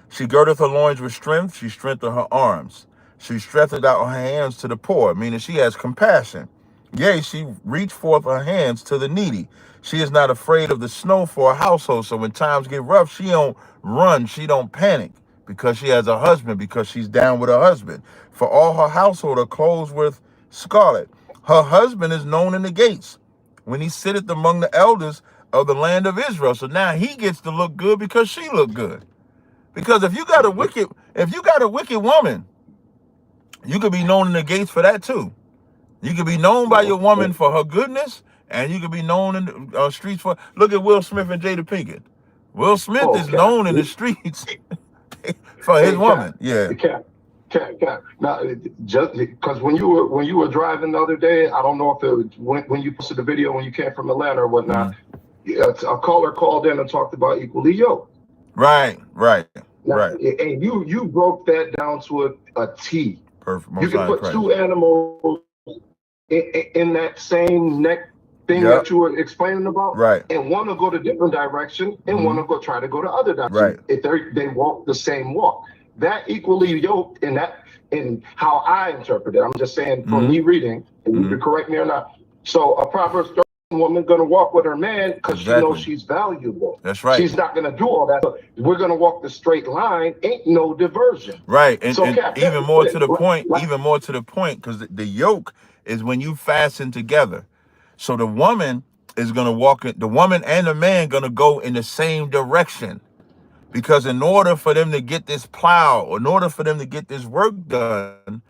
she girdeth her loins with strength, she strengtheneth her arms. She stretcheth out her hands to the poor, meaning she has compassion. Yea, she reached forth her hands to the needy. She is not afraid of the snow for a household. So when times get rough, she don't run, she don't panic because she has a husband, because she's down with her husband. For all her household are clothed with scarlet. Her husband is known in the gates when he sitteth among the elders of the land of Israel. So now he gets to look good because she look good. Because if you got a wicked woman, you could be known in the gates for that too. You could be known by your woman for her goodness, and you could be known in the streets for. Look at Will Smith and Jada Pinkett. Will Smith is known in the streets for his woman. Now, just because when you were driving the other day, I don't know if it was when you posted the video when you came from Atlanta or whatnot. A caller called in and talked about equally yoked. Right. And you broke that down to a T. Perfect. You can put two animals in that same neck thing that you were explaining about, right? And one will go to different direction, and one will go try to go to other direction. Right. If they walk the same walk, that equally yoked in how I interpret it. I'm just saying from me reading, and you can correct me or not. So a Proverbs 30 woman gonna walk with her man because she knows she's valuable. That's right. She's not gonna do all that. So we're gonna walk the straight line. Ain't no diversion. Right. And even more to the point, because the yoke is when you fasten together. So the woman is gonna walk it. The woman and the man gonna go in the same direction. Because in order for them to get this plow, or in order for them to get this work done,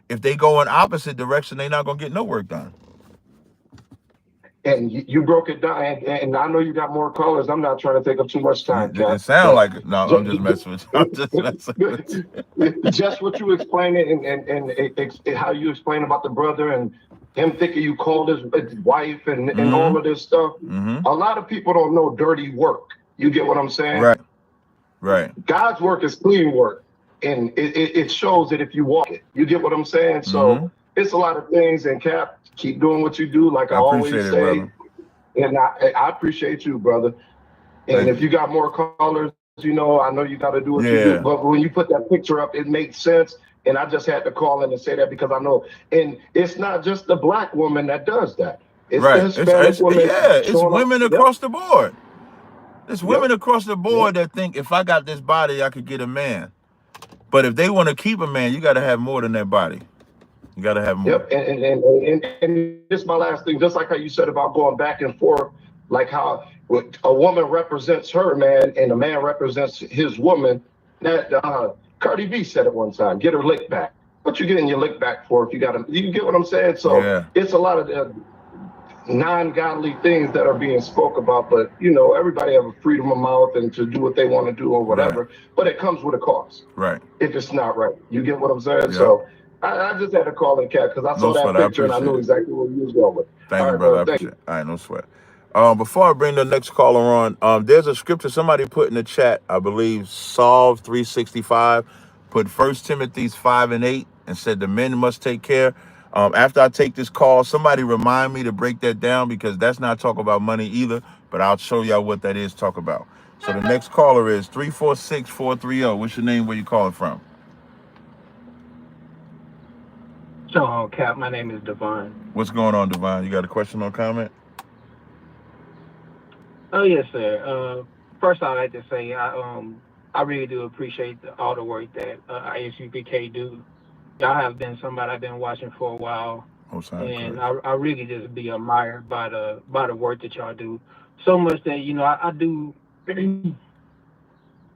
if they go in opposite direction, they're not gonna get no work done. And you broke it down, and I know you got more callers. I'm not trying to take up too much time. It sounds like it. No, I'm just messing with you. I'm just messing with you. Just what you explained and how you explain about the brother and him thinking you called his wife and all of this stuff. A lot of people don't know dirty work. You get what I'm saying? Right. God's work is clean work, and it shows it if you walk it. You get what I'm saying? So it's a lot of things, and Cap, keep doing what you do, like I always say. And I appreciate you, brother. And if you got more callers, I know you got to do what you do. But when you put that picture up, it makes sense. And I just had to call in and say that because I know. And it's not just the black woman that does that. It's the Hispanic woman. It's women across the board. There's women across the board that think if I got this body, I could get a man. But if they want to keep a man, you got to have more than that body. You got to have more. Yep, and this is my last thing. Just like how you said about going back and forth, like how a woman represents her man and a man represents his woman. That Cardi B said it one time: "Get her lick back." What you getting your lick back for? If you got to, you get what I'm saying. So it's a lot of non-godly things that are being spoke about. But everybody have a freedom of mouth and to do what they want to do or whatever. But it comes with a cost. Right. If it's not right, you get what I'm saying. So. I just had to call in, Cat, because I saw that picture and I knew exactly what he was going with. Thank you, brother. I appreciate it. All right, no sweat. Before I bring the next caller on, there's a scripture somebody put in the chat, I believe, Psalm 365, put 1 Timothy 5:8 and said the men must take care. After I take this call, somebody remind me to break that down because that's not talk about money either, but I'll show y'all what that is talk about. So the next caller is 346-430. What's your name? Where you calling from? So, Cap, my name is Devon. What's going on, Divine? You got a question or comment? Oh, yes, sir. First, I'd like to say I really do appreciate all the work that ISUPK do. Y'all have been somebody I've been watching for a while, Most high and Christ. I really just be admired by the work that y'all do. So much that I do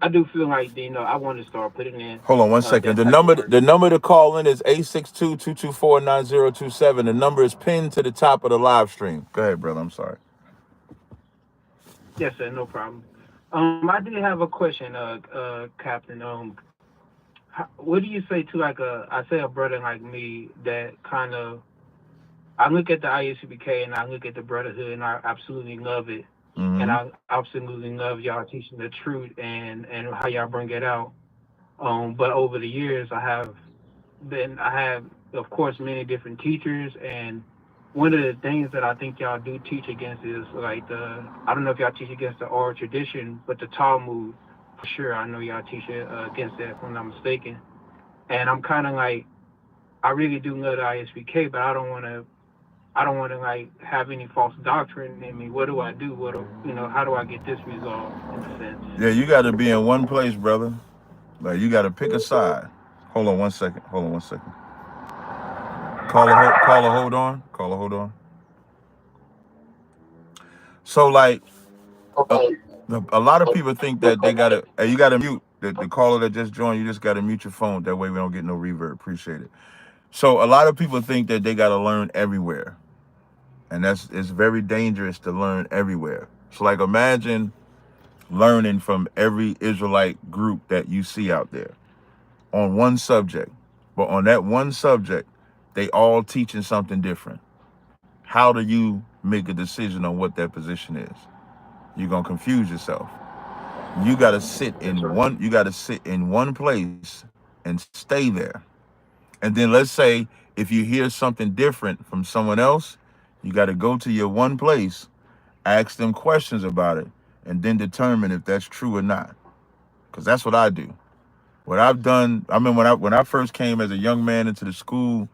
I do feel like I want to start putting in Hold on one second. that type of work. The number to call in is 862-224-9027. The number is pinned to the top of the live stream. Go ahead, brother. I'm sorry. Yes, sir, no problem. I did have a question, Captain. What do you say to I say a brother like me that kind of I look at the ISUBK and I look at the brotherhood and I absolutely love it, and Mm-hmm. I absolutely love y'all teaching the truth and how y'all bring it out. But over the years, I have of course many different teachers, and one of the things that I think y'all do teach against is like I don't know if y'all teach against the oral tradition, but the Talmud for sure. I know y'all teach against that, if I'm not mistaken. And I'm kind of like, I really do love the ISBK, but I don't want to like have any false doctrine in me. What do I do? How do I get this resolved in a sense? Yeah, you got to be in one place, brother. Like, you got to pick a side. Hold on one second. Hold on one second. Hold on. Caller, hold on. So, like, a, a lot of people think that they got to, you got to mute the caller that just joined. You just got to mute your phone. That way we don't get no reverb. Appreciate it. So, a lot of people think that they got to learn everywhere. And it's very dangerous to learn everywhere. So, like, imagine learning from every Israelite group that you see out there on one subject. But on that one subject, they all teaching something different. How do you make a decision on what that position is? You're gonna confuse yourself. You gotta sit That's in right. one. You gotta sit in one place and stay there. And then let's say if you hear something different from someone else, you got to go to your one place, ask them questions about it, and then determine if that's true or not. Because that's what I do. What I've done, I mean, when I first came as a young man into the school,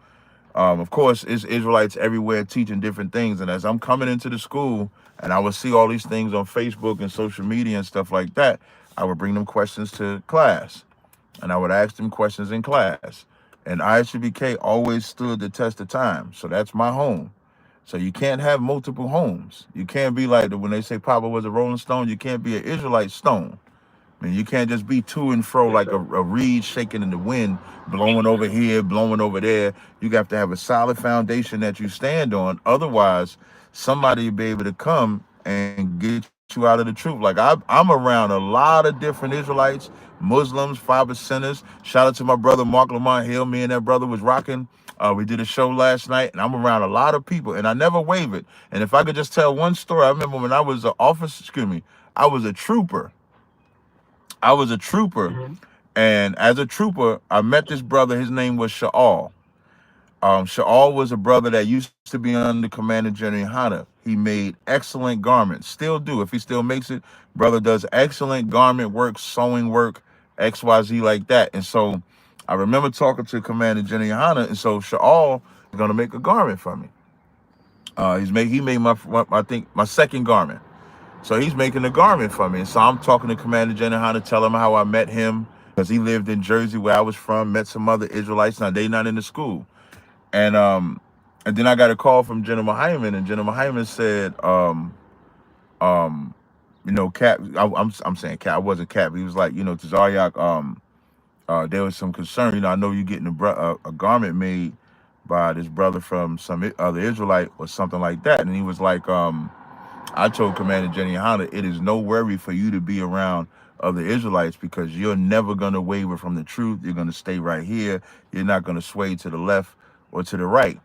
of course, it's Israelites everywhere teaching different things. And as I'm coming into the school and I would see all these things on Facebook and social media and stuff like that, I would bring them questions to class and I would ask them questions in class. And ISUBK always stood the test of time. So that's my home. So you can't have multiple homes. You can't be like when they say Papa was a Rolling Stone, you can't be an Israelite stone. I mean, you can't just be to and fro Yes, like a sir. reed shaking in the wind, blowing over here, blowing over there. You have to have a solid foundation that you stand on. Otherwise, somebody will be able to come and get you out of the truth. Like I'm around a lot of different Israelites, Muslims, five percenters. Shout out to my brother Mark Lamont Hill. Me and that brother was rocking. We did a show last night, and I'm around a lot of people, and I never wavered. And if I could just tell one story, I remember when I was an officer, excuse me, I was a trooper. I was a trooper, Hmm. and as a trooper, I met this brother. His name was Sha'al. Sha'al was a brother that used to be under Commander General Hunter. He made excellent garments, still do. If he still makes it, brother does excellent garment work, sewing work, XYZ like that. And so I remember talking to Commander General Hunter, and so Sha'al is gonna make a garment for me. He made I think my second garment. So he's making a garment for me. And so I'm talking to Commander General Hunter, tell him how I met him, because he lived in Jersey where I was from, met some other Israelites. Now they not in the school. And and then I got a call from General Hyman, and General Hyman said, Cap, I'm saying Cap, I wasn't Cap. He was like, Tazaryach, there was some concern. I know you getting a garment made by this brother from some other Israelite or something like that. And he was like, I told Commander Jenny Honda, it is no worry for you to be around other Israelites because you're never going to waver from the truth. You're going to stay right here. You're not going to sway to the left or to the right.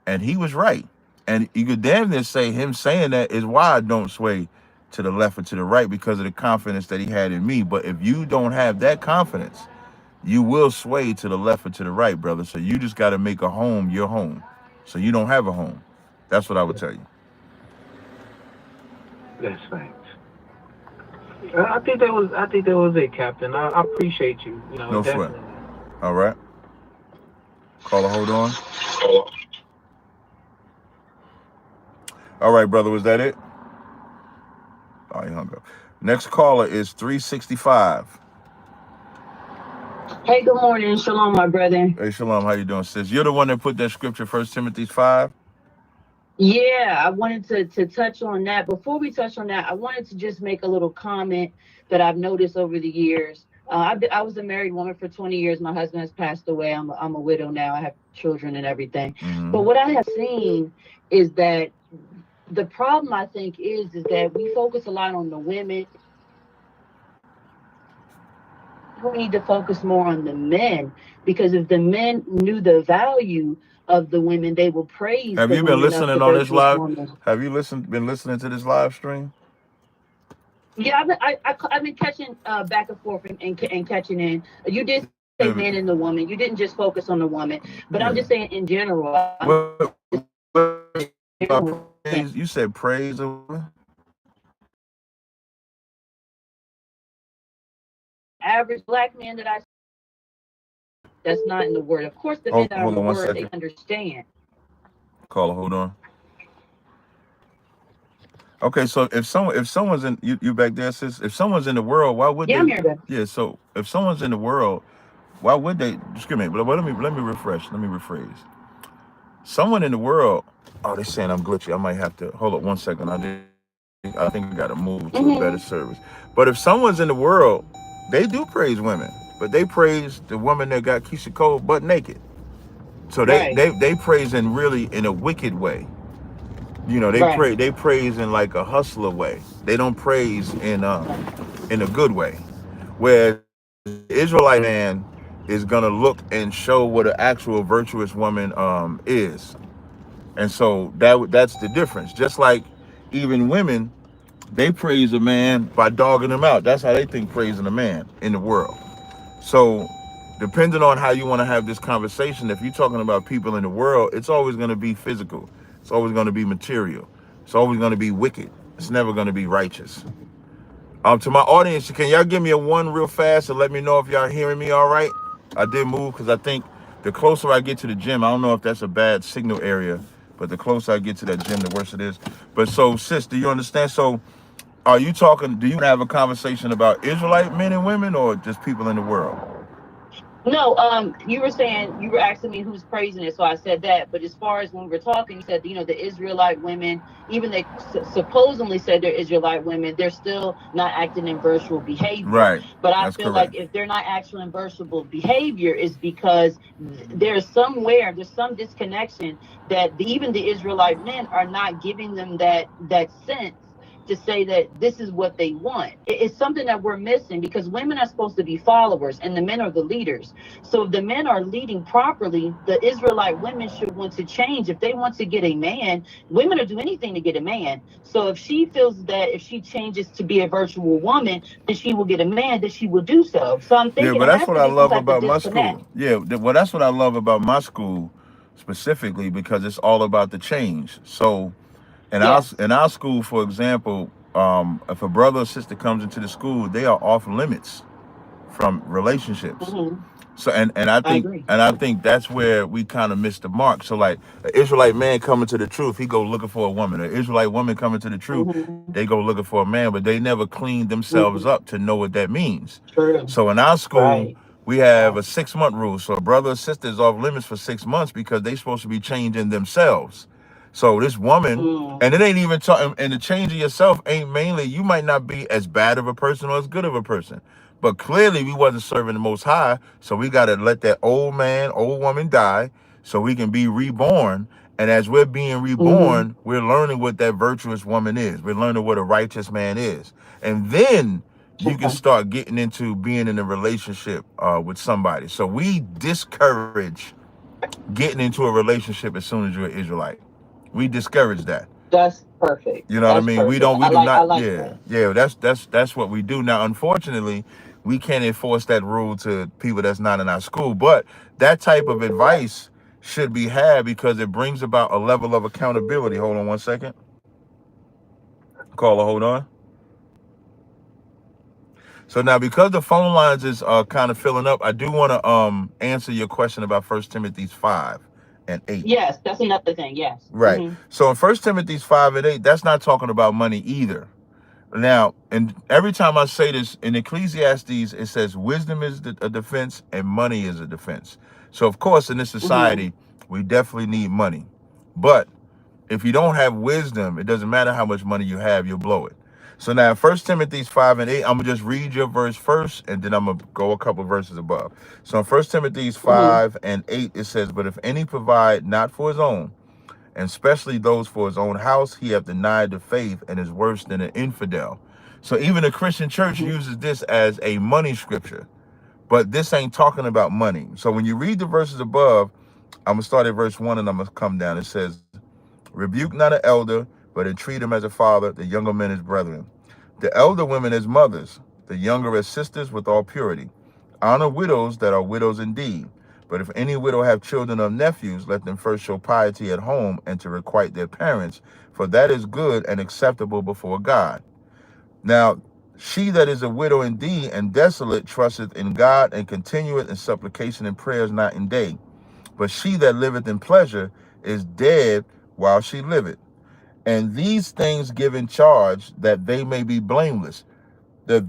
And he was right. And you could damn near say him saying that is why I don't sway to the left or to the right, because of the confidence that he had in me. But if you don't have that confidence, you will sway to the left or to the right, brother. So you just got to make a home your home. So you don't have a home. That's what I would tell you. That's thanks. I think that was it, Captain. I appreciate you. No sweat. Definitely. All right. Caller, hold on. All right, brother, was that it? Oh, he hung up. Next caller is 365. Hey, good morning. Shalom, my brother. Hey, Shalom, how you doing, sis? You're the one that put that scripture, 1 Timothy 5? Yeah, I wanted to touch on that. Before we touch on that, I wanted to just make a little comment that I've noticed over the years. I was a married woman for 20 years. My husband has passed away. I'm a widow now. I have children and everything. Mm-hmm. But what I have seen is that the problem, I think, is that we focus a lot on the women. We need to focus more on the men, because if the men knew the value of the women, they will praise Have the you been women of the listening on this virtuous live? woman. Have you been listening to this live stream? Yeah, I've been catching back and forth and catching in. You did say man and the woman. You didn't just focus on the woman, but I'm just Yeah. saying in general. Praise, you said praise the woman? Average black man that I see, that's not in the word. Of course, the men that are in Hold the on one word, they second. understand. Caller, hold on. Okay, so if someone's in you back there, sis, if someone's in the world, why would Yeah, they? I'm here. Yeah, so if someone's in the world, why would they discriminate? But let me refresh. Let me rephrase. Someone in the world. Oh, they're saying I'm glitchy. I might have to hold up 1 second. I think I got to move to a better service. But if someone's in the world, they do praise women, but they praise the woman that got Keisha Cole butt naked. So Right, they praise in really in a wicked way. You know, right. they praise in like a hustler way. They don't praise in a good way. Whereas the Israelite man is gonna look and show what an actual virtuous woman is. And so that's the difference. Just like even women, they praise a man by dogging him out. That's how they think praising a man in the world. So depending on how you want to have this conversation, if you're talking about people in the world, it's always going to be physical. It's always going to be material. It's always going to be wicked. It's never going to be righteous. To my audience, can y'all give me a one real fast and let me know if y'all hearing me all right? I did move because I think the closer I get to the gym, I don't know if that's a bad signal area, but the closer I get to that gym, the worse it is. But so, sis, do you understand? So, are you talking, do you have a conversation about Israelite men and women or just people in the world? No, you were saying, you were asking me who's praising it, so I said that. But as far as when we were talking, you said, the Israelite women, even they supposedly said they're Israelite women, they're still not acting in virtual behavior. Right. But I That's feel like correct. if they're not actually in virtual behavior, is because there's some disconnection that even the Israelite men are not giving them that sense to say that this is what they want. It's something that we're missing, because women are supposed to be followers and the men are the leaders. So if the men are leading properly, the Israelite women should want to change. If they want to get a man, women will do anything to get a man. So if she feels that if she changes to be a virtual woman, then she will get a man, then she will do so. So I'm Yeah, thinking but there that's has what to I be some love type of about my disconnect. school. Yeah, well, that's what I love about my school specifically because it's all about the change. So Yes. in our school, for example, if a brother or sister comes into the school, they are off limits from relationships. Mm-hmm. So I agree. I think that's where we kind of missed the mark. So like an Israelite man coming to the truth, he go looking for a woman. An Israelite woman coming to the truth, Mm-hmm. they go looking for a man, but they never cleaned themselves Mm-hmm. up to know what that means. True. So in our school, Right. we have Right. a 6 month rule. So a brother or sister is off limits for 6 months because they supposed to be changing themselves. So this woman, Mm. and it ain't even talking, and the change of yourself ain't mainly, you might not be as bad of a person or as good of a person. But clearly we wasn't serving the Most High, so we got to let that old man, old woman die so we can be reborn. And as we're being Mm-hmm. reborn, we're learning what that virtuous woman is. We're learning what a righteous man is. And then you can Okay. start getting into being in a relationship with somebody. So we discourage getting into a relationship as soon as you're an Israelite. We discourage that. That's perfect. You know what I That's mean? perfect. We do I not, like yeah, that. yeah, that's what we do. Now, unfortunately, we can't enforce that rule to people that's not in our school, but that type of advice should be had because it brings about a level of accountability. Hold on 1 second. Caller, hold on. So now because the phone lines is kind of filling up, I do want to answer your question about 1 Timothy 5 and 8. Yes, that's another thing. Yes. Right. Mm-hmm. So in 1 Timothy 5 and 8, that's not talking about money either. Now, and every time I say this, in Ecclesiastes, it says wisdom is a defense and money is a defense. So, of course, in this society, we definitely need money. But if you don't have wisdom, it doesn't matter how much money you have, you'll blow it. So now, 1 Timothy 5 and 8, I'm going to just read your verse first, and then I'm going to go a couple verses above. So in 1 Timothy 5 and 8, it says, but if any provide not for his own, and especially those for his own house, he hath denied the faith and is worse than an infidel. So even the Christian church uses this as a money scripture, but this ain't talking about money. So when you read the verses above, I'm going to start at verse 1 and I'm going to come down. It says, rebuke not an elder, but entreat him as a father, the younger men as brethren. The elder women as mothers, the younger as sisters with all purity. Honor widows that are widows indeed. But if any widow have children or nephews, let them first show piety at home and to requite their parents, for that is good and acceptable before God. Now, she that is a widow indeed and desolate trusteth in God and continueth in supplication and prayers night and day. But she that liveth in pleasure is dead while she liveth. And these things give in charge that they may be blameless.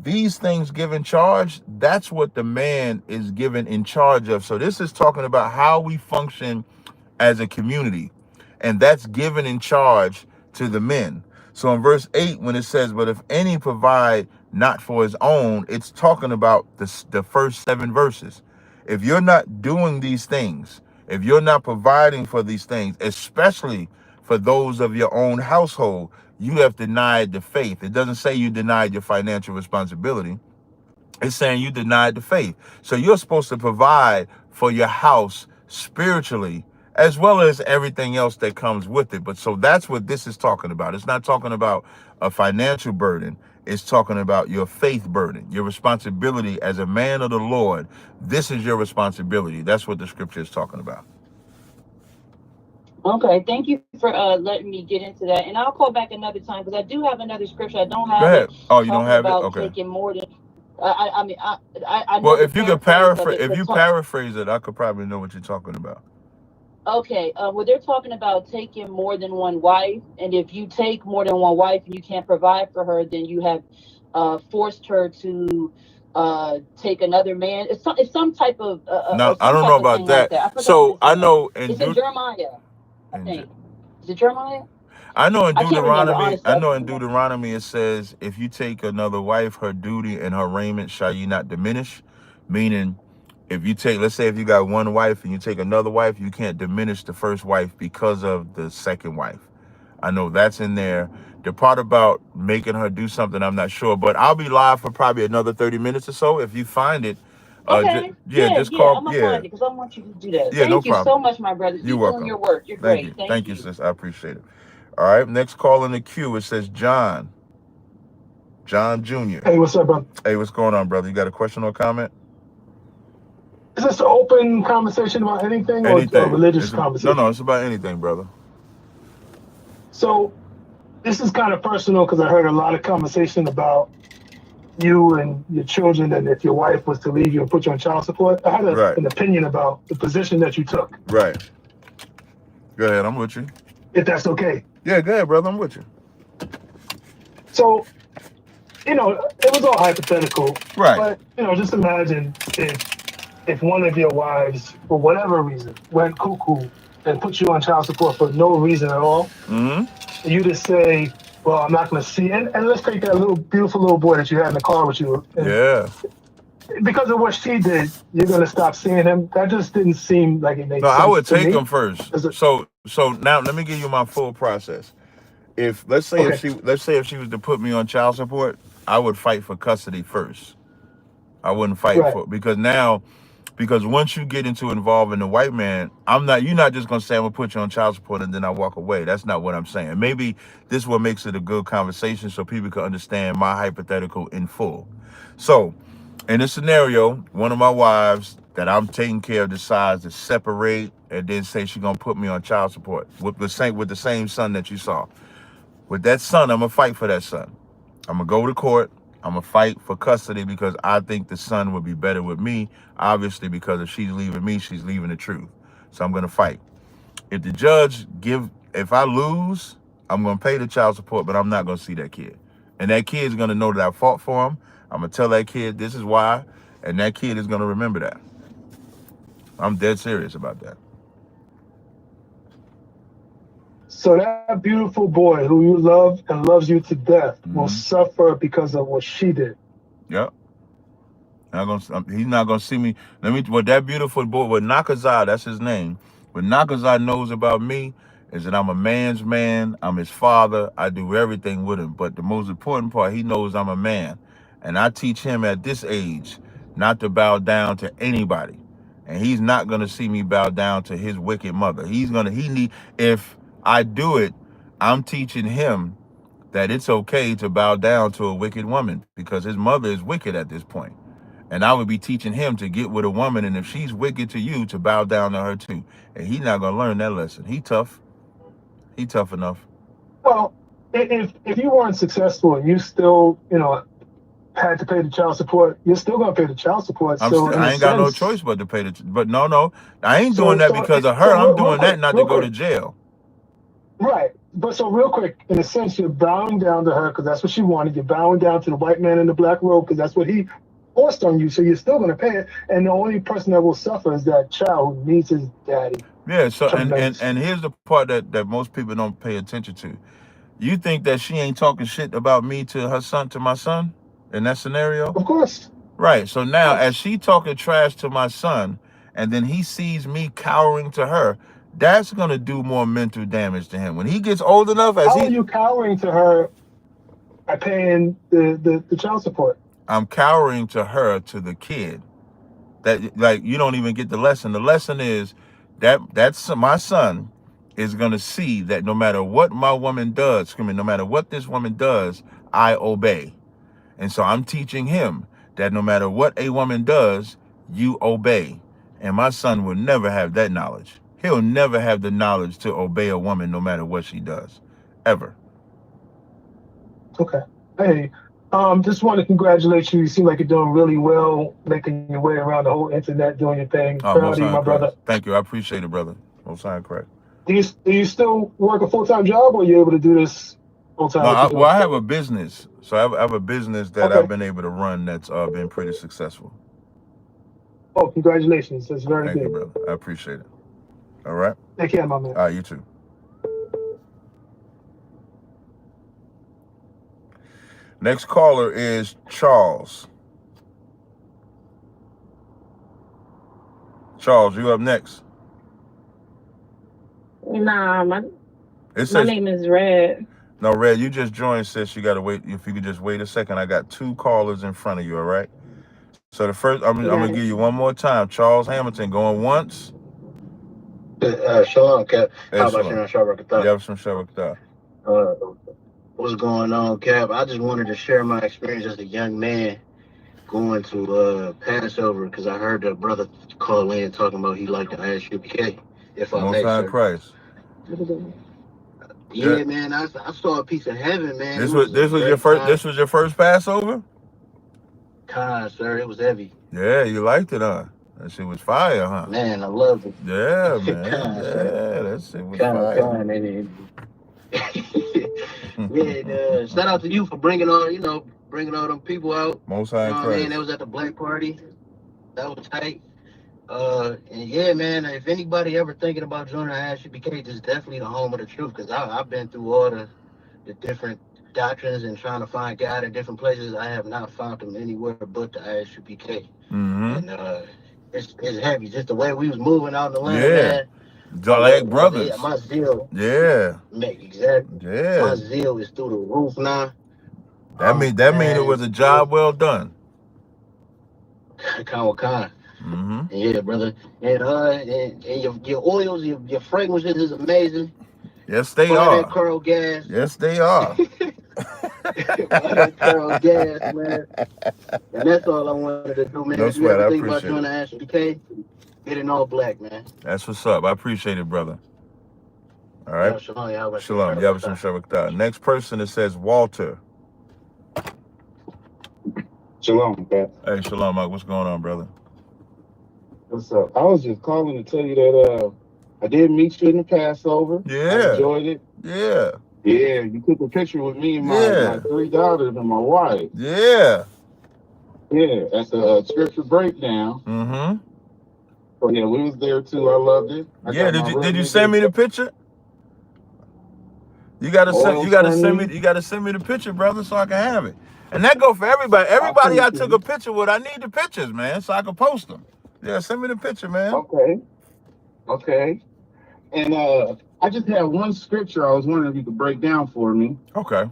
These things given charge, that's what the man is given in charge of. So this is talking about how we function as a community, and that's given in charge to the men. So in verse 8, when it says, but if any provide not for his own, it's talking about the first 7 verses. If you're not doing these things, if you're not providing for these things, especially for those of your own household, you have denied the faith. It doesn't say you denied your financial responsibility. It's saying you denied the faith. So you're supposed to provide for your house spiritually, as well as everything else that comes with it. But so that's what this is talking about. It's not talking about a financial burden. It's talking about your faith burden, your responsibility as a man of the Lord. This is your responsibility. That's what the scripture is talking about. Okay, thank you for letting me get into that, and I'll call back another time because I do have another scripture. I don't Go have ahead. it. Oh, you don't Talking have it? about Okay. taking more than. I mean, I know Well, the if you could paraphrase of paraphrase, it, if but you paraphrase it, I could probably know what you're talking about. okay, well, they're talking about taking more than one wife, and if you take more than one wife and you can't provide for her, then you have forced her to take another man. It's some type of Now, I some don't know type of about thing like that. that. I forgot what So it I says. know It's in Jeremiah, I think. Is it Jeremiah? I know in I can't remember, Deuteronomy, honestly. it says, if you take another wife, her duty and her raiment shall ye not diminish. Meaning, if you take, let's say if you got one wife and you take another wife, you can't diminish the first wife because of the second wife. I know that's in there. The part about making her do something, I'm not sure, but I'll be live for probably another 30 minutes or so. If you find it, Okay. just Yeah. call. I'm gonna Yeah, find it because I want you to do that. yeah, no Thank you so problem. much, my brother. You're Keep doing welcome. your work. You're Thank great. you. Thank Thank you, you. sis. I appreciate it. All right, next call in the queue. It says John Jr. Hey, what's up, brother? Hey, what's going on, brother? You got a question or comment? Is this an open conversation about anything or a Anything. religious No, conversation? it's about anything, brother. So this is kind of personal because I heard a lot of conversation about you and your children, and if your wife was to leave you and put you on child support. I had Right. an opinion about the position that you took, Right. Go ahead. I'm with you. if that's okay. Yeah, go ahead, brother. I'm with you. So, it was all hypothetical, Right. but, just imagine if one of your wives, for whatever reason, went cuckoo and put you on child support for no reason at all. Mm-hmm. You just say, well, I'm not going to see it. And let's take that beautiful little boy that you had in the car with you. And Yeah. because of what she did, you're going to stop seeing him. That just didn't seem like it made No, sense. I would to take me. him first. So now let me give you my full process. If let's say if she was to put me on child support, I would fight for custody first. I wouldn't fight because once you get into involving the white man, you're not just gonna say I'm gonna put you on child support and then I walk away. That's not what I'm saying. Maybe this is what makes it a good conversation so people can understand my hypothetical in full. So in this scenario, one of my wives that I'm taking care of decides to separate and then say she's gonna put me on child support with the same son that you saw. With that son, I'm gonna fight for that son. I'm gonna go to court. I'm gonna fight for custody because I think the son would be better with me. Obviously, because if she's leaving me, she's leaving the truth. So I'm gonna fight. If the judge if I lose, I'm gonna pay the child support, but I'm not gonna see that kid. And that kid's gonna know that I fought for him. I'm gonna tell that kid this is why, and that kid is gonna remember that. I'm dead serious about that. So that beautiful boy who you love and loves you to death will suffer because of what she did. Yep. He's not gonna see me. What that beautiful boy, what Nakazah, that's his name. What Nakazah knows about me is that I'm a man's man. I'm his father. I do everything with him. But the most important part, he knows I'm a man, and I teach him at this age not to bow down to anybody. And he's not gonna see me bow down to his wicked mother. If I do it, I'm teaching him that it's okay to bow down to a wicked woman because his mother is wicked at this point. And I would be teaching him to get with a woman, and if she's wicked to you, to bow down to her too. And he's not gonna learn that lesson. He tough. He tough enough. Well, if you weren't successful and you still, had to pay the child support, you're still gonna pay the child support. I ain't got no choice but to pay but no, I ain't doing that because of her. I'm doing that not to go to jail. Right. But so real quick, in a sense, you're bowing down to her because that's what she wanted. You're bowing down to the white man in the black robe because that's what he forced on you. So you're still going to pay it. And the only person that will suffer is that child who needs his daddy. Yeah. So and here's the part that most people don't pay attention to. You think that she ain't talking shit about me to my son in that scenario? Of course. Right. So now as she talking trash to my son, and then he sees me cowering to her, that's going to do more mental damage to him. When he gets old enough, how are you cowering to her by paying the child support? I'm cowering to her, to the kid. That, like, you don't even get the lesson. The lesson is that's my son is going to see that no matter what my woman does, no matter what this woman does, I obey. And so I'm teaching him that no matter what a woman does, you obey. And my son will never have that knowledge. He'll never have the knowledge to obey a woman no matter what she does, ever. Okay. Hey, just want to congratulate you. You seem like you're doing really well, making your way around the whole internet, doing your thing. Proud of you, my brother. Thank you. I appreciate it, brother. Most time correct. Do you still work a full-time job, or are you able to do this full-time? No, I have a business. So I have a business that I've been able to run that's been pretty successful. Oh, congratulations. That's very good. Thank you, brother. I appreciate it. All right. Take care, my man. All right, you too. Next caller is Charles. Charles, you up next? Nah, my name is Red. No, Red, you just joined, sis. You got to wait. If you could just wait a second. I got 2 callers in front of you, all right? So the first, I'm going to give you one more time. Charles Hamilton, going once. Shalom, Cap. How about you, Shabbat? What's going on, Cap? I just wanted to share my experience as a young man going to Passover because I heard the brother call in talking about he liked the ISUPK. If I may, sir. Christ. Yeah, man, I saw a piece of heaven, man. This was your first. This was your first Passover? God, sir, it was heavy. Yeah, you liked it, huh? That shit was fire, huh? Man, I loved it. Yeah, man. Yeah, that shit was fire. Yeah, shout out to you for bringing all them people out. Most High Christ. Man, that was at the black party. That was tight. And yeah, man, if anybody ever thinking about joining the ISUPK, this is definitely the home of the truth, because I've been through all the different doctrines and trying to find God in different places. I have not found them anywhere but the ISUPK. Mm-hmm. And it's heavy, just the way we was moving out in the land, man. Like brothers. Yeah, my zeal. Yeah. Exactly. Yeah. My zeal is through the roof now. That mean it was a job well done. Kind. Mm-hmm. Yeah, brother. And your oils, your fragrances is amazing. Yes, they are. Curl gas. Yes, they are. Curl gas, man. And that's all I wanted to do, man. No sweat, I appreciate it. About joining the ISUPK, get it all black, man. That's what's up. I appreciate it, brother. All right. Shalom. Yabashim Shabbat. Next person, it says Walter. Shalom, Pat. Hey, Shalom, Mike. What's going on, brother? What's up? I was just calling to tell you that I did meet you in the Passover. I Yeah. enjoyed it. Yeah. Yeah, you took a picture with me and my Yeah. 3 daughters and my wife. Yeah. Yeah, that's a scripture breakdown. Mm-hmm. So yeah, we was there too. I loved it. I Yeah. got my Did you send me the picture? You gotta send me the picture, brother, so I can have it. And that go for everybody. Everybody I took a picture with, I need the pictures, man, so I can post them. Yeah, send me the picture, man. Okay. And I just had one scripture I was wondering if you could break down for me. Okay.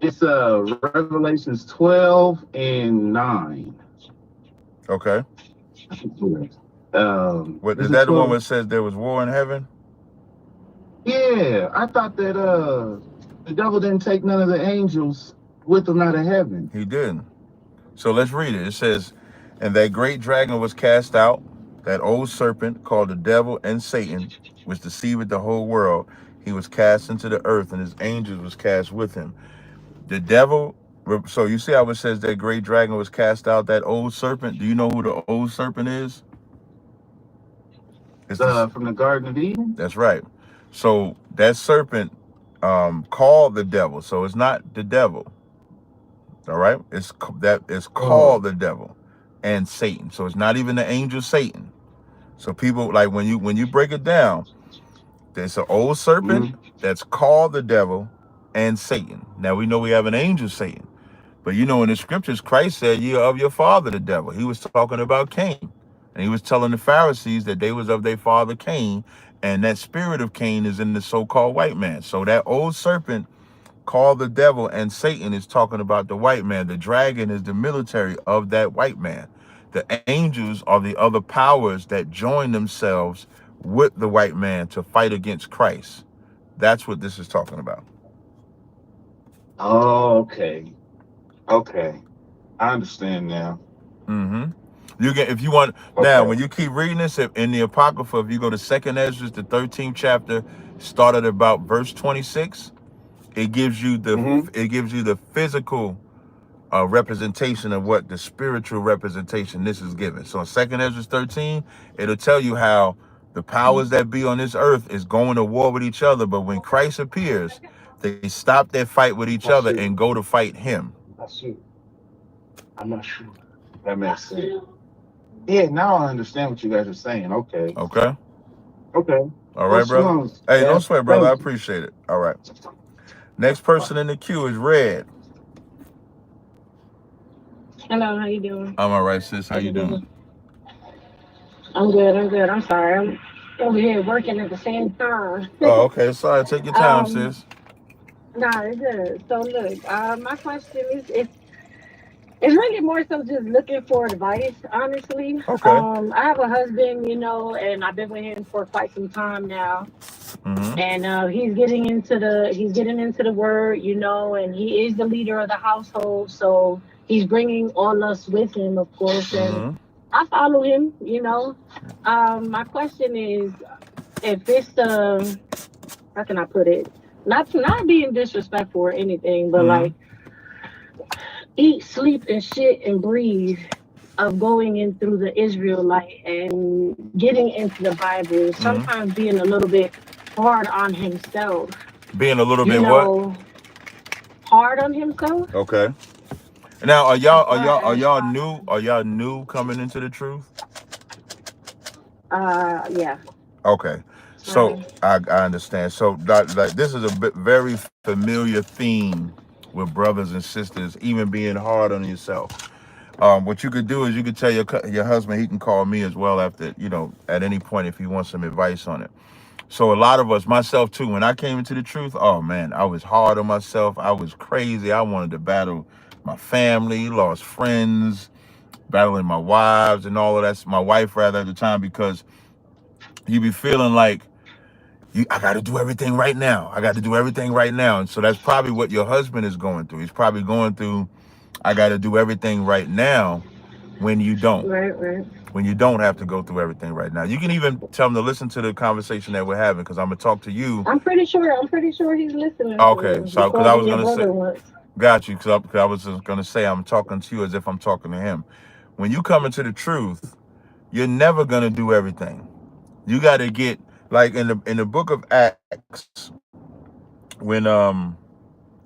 It's Revelations 12 and 9. Okay. What is that the one where it says there was war in heaven? Yeah, I thought that the devil didn't take none of the angels with him out of heaven. He didn't. So let's read it. It says, and that great dragon was cast out, that old serpent called the devil and Satan, which deceiveth the whole world. He was cast into the earth, and his angels was cast with him. The devil, so you see how it says that great dragon was cast out, that old serpent. Do you know who the old serpent is? It's from the Garden of Eden? That's right. So that serpent called the devil. So it's not the devil. All right? It's called the devil and Satan. So it's not even the angel Satan. So people, like when you break it down, there's an old serpent that's called the devil and Satan. Now we know we have an angel Satan. But you know in the scriptures, Christ said, "Ye are of your father the devil." He was talking about Cain. And he was telling the Pharisees that they was of their father Cain, and that spirit of Cain is in the so-called white man. So that old serpent called the devil and Satan is talking about the white man. The dragon is the military of that white man. The angels are the other powers that join themselves with the white man to fight against Christ. That's what this is talking about. Oh, okay. I understand now. Mm-hmm. You get, if you want, now when you keep reading this in the Apocrypha, if you go to 2nd Ezra, the 13th chapter, started about verse 26, it gives you the physical representation of what the spiritual representation this is given. So in 2nd Ezra 13, it'll tell you how the powers that be on this earth is going to war with each other, but when Christ appears, they stop their fight with each other and go to fight him. I'm not sure. That makes sense. Yeah, now I understand what you guys are saying. Okay. Okay. All right, Well, brother. Hey, don't sweat, brother. I appreciate it. All right. Next person in the queue is Red. Hello, how you doing? I'm all right, sis. How you doing? I'm good. I'm sorry. I'm over here working at the same time. Oh, okay. Sorry. Take your time, sis. Nah, it's good. So look, my question is, it's really more so just looking for advice, honestly. Okay. I have a husband, and I've been with him for quite some time now. Mm-hmm. And he's getting into the word, and he is the leader of the household, so he's bringing all us with him, of course, and I follow him, My question is, if it's how can I put it? Not being disrespectful or anything, but like eat, sleep, and shit and breathe of going in through the Israelite and getting into the Bible, sometimes being a little bit hard on himself. Being a little bit what? Hard on himself. Okay. Now, are y'all new? Are y'all new coming into the truth? Yeah. Okay. So I understand. So this is a very familiar theme with brothers and sisters, even being hard on yourself. What you could do is you could tell your husband he can call me as well after, at any point if he wants some advice on it. So a lot of us, myself too, when I came into the truth, oh man, I was hard on myself. I was crazy. I wanted to battle my family, lost friends, battling my wives and all of that. My wife rather at the time, because you be feeling like I got to do everything right now. And so that's probably what your husband is going through. He's probably going through, I got to do everything right now when you don't. Right. When you don't have to go through everything right now. You can even tell him to listen to the conversation that we're having, because I'm going to talk to you. I'm pretty sure he's listening. Okay. So because I was going to say, got you, because I was just going to say I'm talking to you as if I'm talking to him. When you come into the truth, you're never going to do everything. You got to get, like, in the book of Acts, when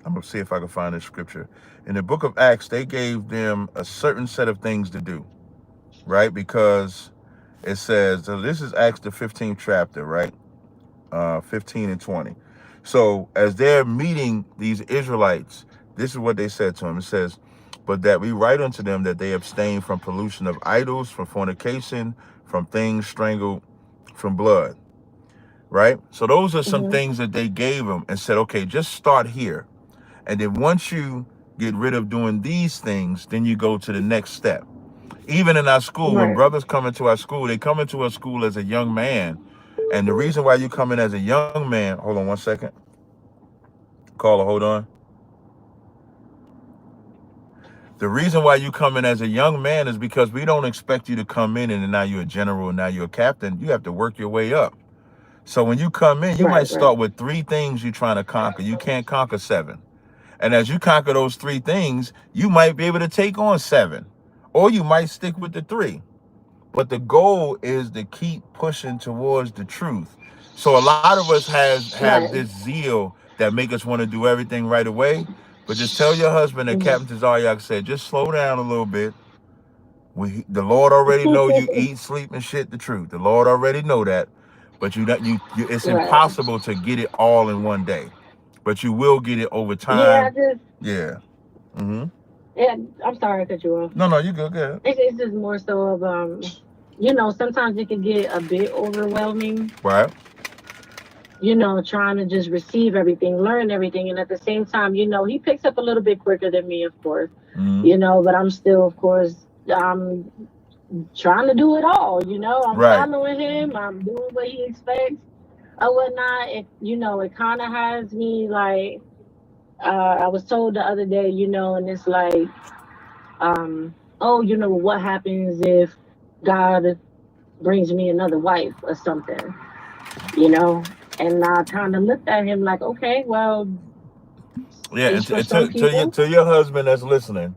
I'm gonna see if I can find this scripture. In the book of Acts, they gave them a certain set of things to do, right? Because it says, so this is Acts the 15th chapter, right? 15 and 20. So as they're meeting these Israelites, this is what they said to them. It says, but that we write unto them that they abstain from pollution of idols, from fornication, from things strangled, from blood, right? So those are some Mm-hmm. things that they gave them and said, okay, just start here. And then once you get rid of doing these things, then you go to the next step. Even in our school, when Right. brothers come into our school, they come into our school as a young man. And the reason why you come in as a young man, hold on 1 second. Caller, hold on. The reason why you come in as a young man is because we don't expect you to come in and now you're a general, now you're a captain. You have to work your way up. So when you come in, you might Right. start with 3 things you're trying to conquer. You can't conquer 7. And as you conquer those 3 things, you might be able to take on 7. Or you might stick with the 3. But the goal is to keep pushing towards the truth. So a lot of us have Right. this zeal that make us want to do everything right away. But just tell your husband that Captain Tazaryach said, just slow down a little bit. The Lord already know you eat, sleep, and shit the truth. The Lord already know that. But it's Right. impossible to get it all in one day. But you will get it over Yeah, I time. just Yeah. Mm-hmm. yeah, I'm sorry to cut you off. No, you good, good. It's just more so of sometimes it can get a bit overwhelming, Right. trying to just receive everything, learn everything, and at the same time, he picks up a little bit quicker than me, of course. Mm-hmm. But I'm still, of course, trying to do it all. I'm Right. following him, I'm doing what he expects or whatnot. It kind of has me like, I was told the other day, and it's like, oh, what happens if God brings me another wife or something, you know? And I kind of looked at him like, okay, well, Yeah, it's and, for some people. to your husband that's listening,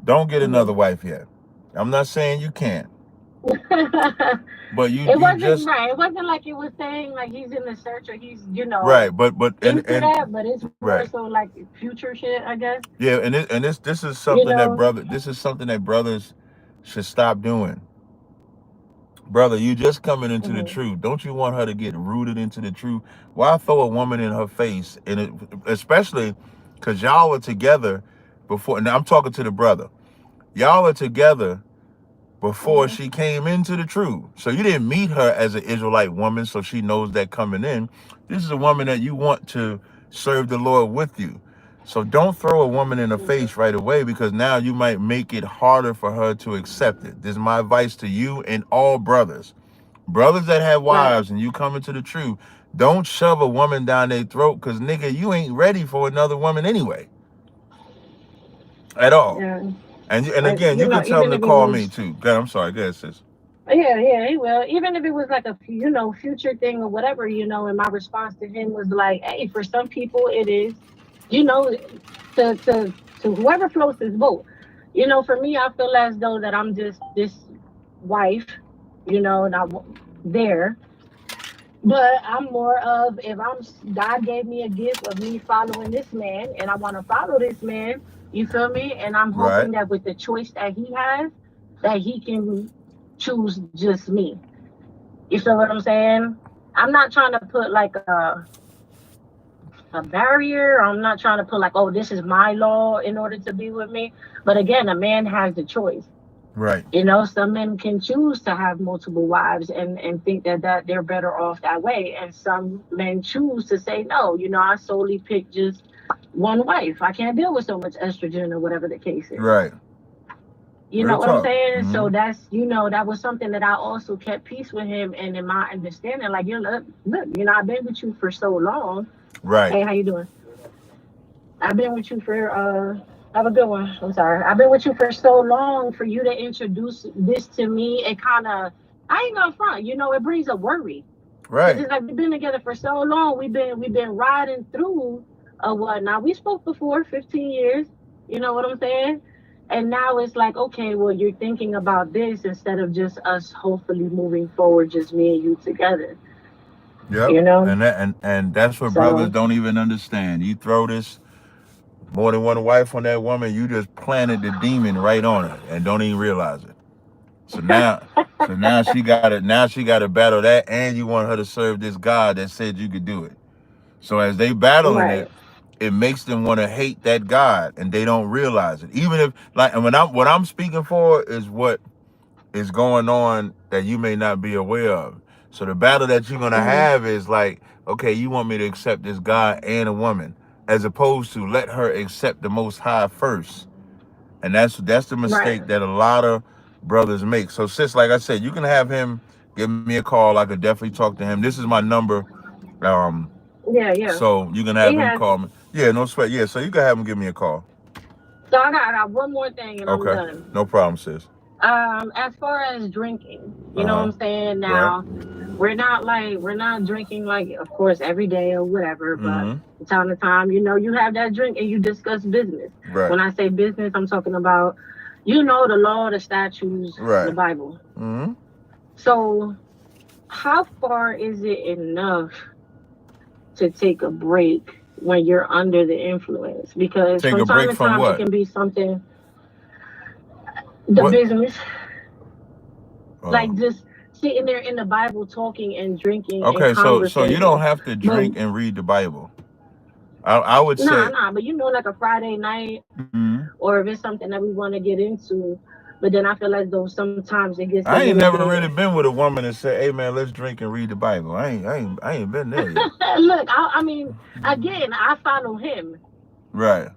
don't get Mhm. another wife yet. I'm not saying you can't, but you It you wasn't just right. It wasn't like it was saying like he's in the search or he's, right. But into that, but it's more right. so like future shit, I guess. Yeah, and this is You something that know? brothers should stop doing. Brother, you just coming into the Hmm. truth. Don't you want her to get rooted into the truth? Why throw a woman in her face? And especially because y'all were together before. Now I'm talking to the brother. Y'all are together before Hmm. she came into the truth. So you didn't meet her as an Israelite woman, so she knows that coming in. This is a woman that you want to serve the Lord with you. So don't throw a woman in the face right away, because now you might make it harder for her to accept it. This is my advice to you and all brothers. Brothers that have Right. wives and you come into the truth, don't shove a woman down their throat, because nigga, you ain't ready for another woman anyway. At all. Yeah. And again, you can tell them Even to if it call me was, too. God, I'm sorry. Go ahead, sis. yeah, he will. Even if it was like a, future thing or whatever, and my response to him was like, hey, for some people it is, you know, to whoever floats his boat. For me, I feel as though that I'm just this wife, and I'm there. But I'm more of, if God gave me a gift of me following this man and I want to follow this man, you feel me? And I'm Right. hoping that with the choice that he has, that he can choose just me. You feel what I'm saying? I'm not trying to put like a barrier. I'm not trying to put like, oh, this is my law in order to be with me. But again, a man has the choice. Right. Some men can choose to have multiple wives and think that they're better off that way. And some men choose to say, no, I solely pick just one wife. I can't deal with so much estrogen or whatever the case is. Right. You Real know what I'm talk. saying? Mm-hmm. So that's, that was something that I also kept peace with him. And in my understanding, like, look, I've been with you for so long. Right. Hey, how you doing? I've been with you for have a good one. I'm sorry. I've been with you for so long. For you to introduce this to me, it kind of, I ain't gonna front. It brings a worry, because Right. it's like we've been together for so long. We've been riding through what. Now we spoke before 15 years. You know what I'm saying? And now it's like, okay, well, you're thinking about this instead of just us hopefully moving forward, just me and you together. Yep. You know? And that's what brothers So don't even understand. You throw this more than one wife on that woman, you just planted the demon right on her and don't even realize it. So now she got it. Now she got to battle that, and you want her to serve this God that said you could do it. So as they battling right. it, it makes them want to hate that God, and they don't realize it. Even if and what I'm speaking for is what is going on that you may not be aware of. So the battle that you're gonna Mm-hmm. have is like, okay, you want me to accept this God and a woman, as opposed to let her accept the Most High first. And that's the Right. mistake that a lot of brothers make. So sis, like I said, you can have him give me a call. I could definitely talk to him. This is my number. Um, Yeah. so you can have He him has. call me. Yeah, no sweat. Yeah, so you can have him give me a call. So I got one more thing and I'm Okay, done. no problem, sis. As far as drinking, you know what I'm saying? Right. Now, we're not drinking like, of course, every day or whatever, but Mm-hmm. from time to time, you know, you have that drink and you discuss business. Right. When I say business, I'm talking about, you know, the law, the statutes, Right. the Bible. Mm-hmm. So, how far is it enough to take a break when you're under the influence? Because Take from a time break to from time, it what? can be something, the What? business, like Oh. just sitting there in the Bible talking and drinking and Okay, so you don't conversating. have to But drink and read the Bible. I would say. but you know, like a Friday night, Mm-hmm. or if it's something that we want to get into. But then I feel like though sometimes it gets a I ain't little never bit. really been with a woman that said, "Hey man, let's drink and read the Bible." I ain't been there yet. Look, I mean, again, I follow him. Right.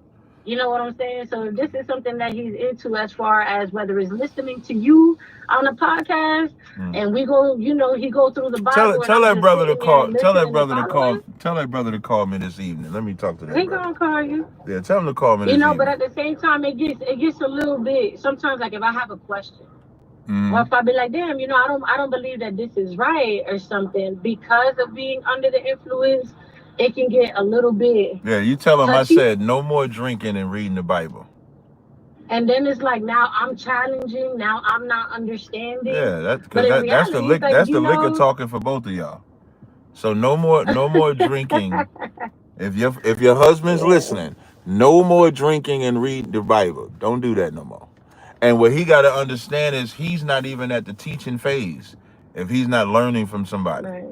You know what I'm saying? So if this is something that he's into, as far as whether it's listening to you on a podcast, and we go, you know, he go through the Bible, and Tell I'm that just brother to sitting there call. Tell that listening and brother to call. following. Tell that brother to call me this evening. Let me talk to that He brother. gonna call you. Yeah, tell him to call me You this know, but evening. at the same time, it gets a little bit. Sometimes, like if I have a question, Mm-hmm. or if I be like, damn, you know, I don't believe that this is right or something, because of being under the influence, it can get a little bit Yeah, you tell him I touchy. said no more drinking and reading the Bible. And then it's like, now I'm challenging. Now I'm not understanding. Yeah, But in reality, it's like, that's you the liquor know, talking for both of y'all. So no more drinking. If your husband's yeah, listening, no more drinking and reading the Bible. Don't do that no more. And what he got to understand is he's not even at the teaching phase if he's not learning from somebody. right.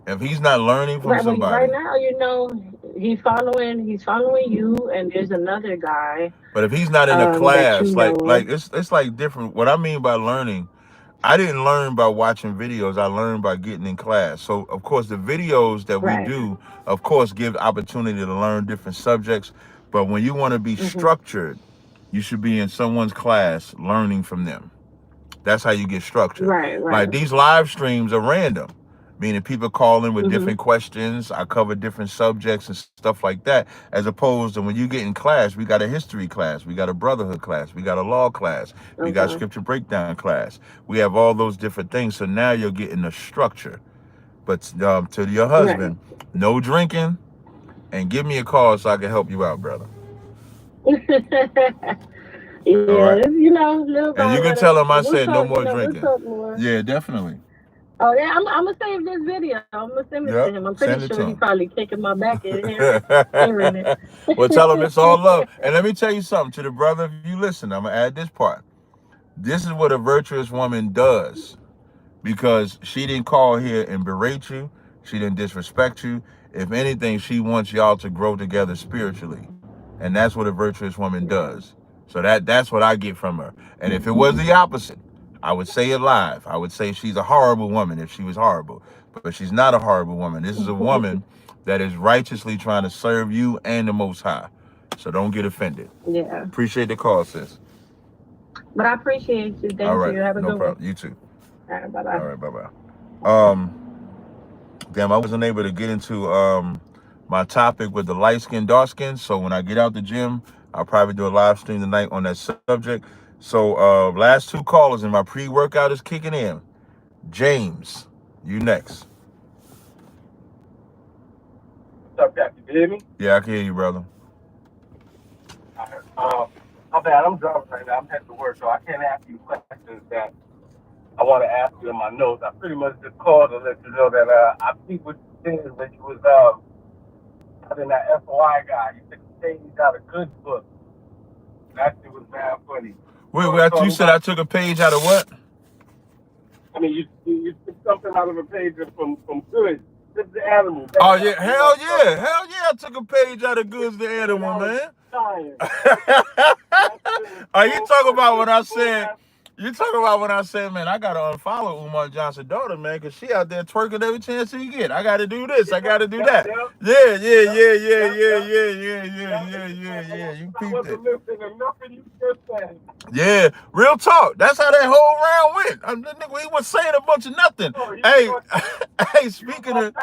If he's not learning from Right, well, right somebody. now, you know, he's following you, and there's another guy But if he's not in a that you class, know of. it's like different. What I mean by learning, I didn't learn by watching videos. I learned by getting in class. So of course the videos that we Right. do, of course, give opportunity to learn different subjects. But when you want to be Hmm. structured, you should be in someone's class learning from them. That's how you get structured. Right, Like right. these live streams are random, meaning people call in with Hmm. different questions. I cover different subjects and stuff like that. As opposed to when you get in class, we got a history class, we got a brotherhood class, we got a law class, we got Okay. scripture breakdown class. We have all those different things. So now you're getting a structure. But to your Right. husband, no drinking, and give me a call so I can help you out, brother. All Yeah, right. you know, little And by you can little. tell him I But we'll said no talk, you more know, we'll drinking. talk more. Yeah, definitely. Oh yeah, I'm gonna save this video. I'm gonna send it to Yep. him. I'm pretty Send it sure to he him. probably kicking my back in hearing it. Well, tell him it's all love. And let me tell you something to the brother. If you listen, I'm gonna add this part. This is what a virtuous woman does, because she didn't call here and berate you. She didn't disrespect you. If anything, she wants y'all to grow together spiritually, and that's what a virtuous woman Yeah. does. So that's what I get from her. And if it was the opposite, I would say it live. I would say she's a horrible woman if she was horrible. But she's not a horrible woman. This is a woman that is righteously trying to serve you and the Most High. So don't get offended. Yeah. Appreciate the call, sis. But I appreciate you. All Thank right, you. Have a no good one. problem. You too. All right, bye All bye. right, bye-bye. Damn, I wasn't able to get into my topic with the light skin, dark skin. So when I get out the gym, I'll probably do a live stream tonight on that subject. So last two callers and my pre-workout is kicking in. James, you next. What's up, Captain? You hear me? Yeah, I can hear you, brother. All right. I'm bad. I'm driving right now. I'm heading to work, so I can't ask you questions that I want to ask you in my notes. I pretty much just called to let you know that I think what you did when you was having that FOI guy. You took a page out of good book. That shit was bad funny. Wait, you said I took a page out of what? I mean, you took something out of a page from Good. This is the animal. Oh yeah, hell yeah, I took a page out of Goods the Animal, man. Are you talking about when I said? You talking about when I said, man, I gotta unfollow Umar Johnson's daughter, man, because she out there twerking every chance she get. I gotta do this, I gotta do that. Yeah. You peeped it. Yeah, real talk. That's how that whole round went. He was saying a bunch of nothing. Hey, speaking of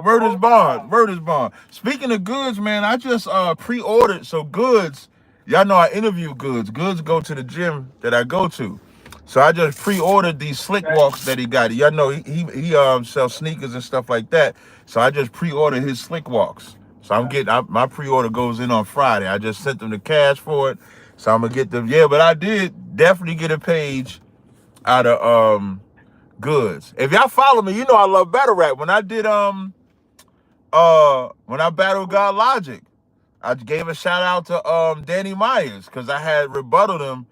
Murder's Bond. Speaking of Goods, man, I just pre-ordered. So Goods, y'all know I interview Goods. Goods go to the gym that I go to. So I just pre-ordered these slick walks that he got. Y'all know he sells sneakers and stuff like that. So I just pre-ordered his slick walks. So I'm getting my pre-order goes in on Friday. I just sent them the cash for it. So I'm gonna get them. Yeah, but I did definitely get a page out of Goods. If y'all follow me, you know I love battle rap. When I did when I battled God Logic, I gave a shout out to Danny Myers because I had rebutted him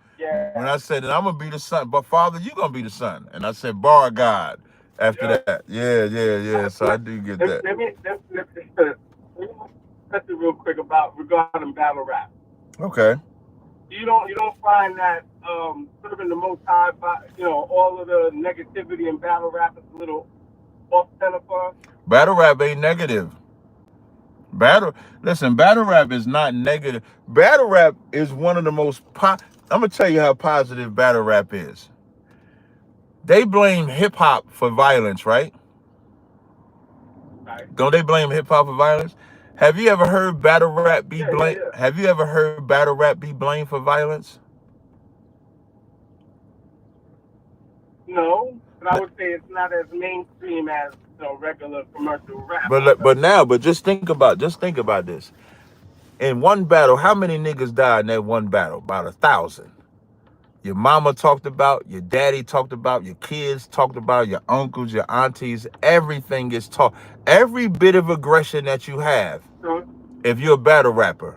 when I said that I'm gonna be the son, but Father, you gonna be the son. And I said bar God after that. Yeah. So I do get that. Let me touch it real quick regarding battle rap. Okay. You don't find that serving the Most High, all of the negativity in battle rap is a little off center for us? Battle rap ain't negative. Battle rap is not negative. Battle rap is one of the most I'm gonna tell you how positive battle rap is. They blame hip hop for violence, right? Don't they blame hip hop for violence? Have you ever heard battle rap be blamed? Yeah. Have you ever heard battle rap be blamed for violence? No, but I would say it's not as mainstream as regular commercial rap. But just think about this. In one battle, how many niggas died in that one battle? About 1,000. Your mama talked about, your daddy talked about, your kids talked about, your uncles, your aunties, everything gets talked. Every bit of aggression that you have, if you're a battle rapper,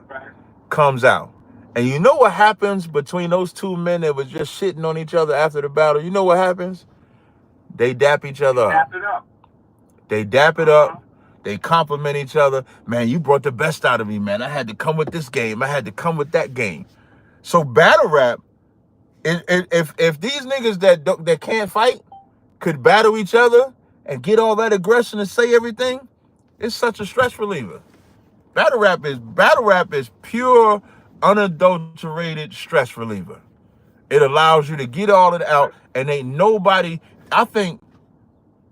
comes out. And you know what happens between those two men that was just shitting on each other after the battle? You know what happens? They dap each other up. They dap it up. They compliment each other. Man, you brought the best out of me, man. I had to come with this game. I had to come with that game. So battle rap, if these niggas that can't fight could battle each other and get all that aggression and say everything, it's such a stress reliever. Battle rap is pure, unadulterated stress reliever. It allows you to get all of it out, and ain't nobody. I think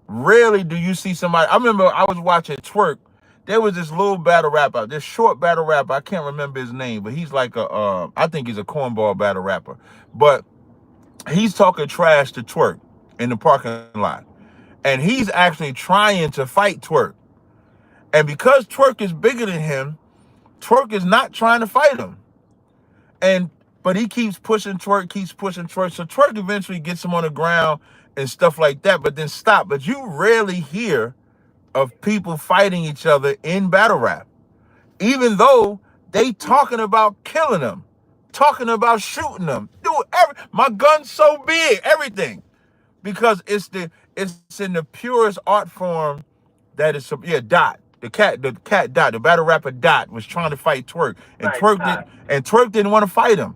rarely do you see somebody. I remember I was watching Twerk. There was this little battle rapper, this short battle rapper. I can't remember his name, but he's like I think he's a cornball battle rapper. But he's talking trash to Twerk in the parking lot. And he's actually trying to fight Twerk. And because Twerk is bigger than him, Twerk is not trying to fight him. But he keeps pushing Twerk. So Twerk eventually gets him on the ground and stuff like that, but then stop. But you rarely hear of people fighting each other in battle rap, even though they talking about killing them, talking about shooting them. My gun's so big, everything, because it's in the purest art form that is. Dot, the cat Dot, the battle rapper Dot was trying to fight Twerk, and Twerk didn't want to fight him.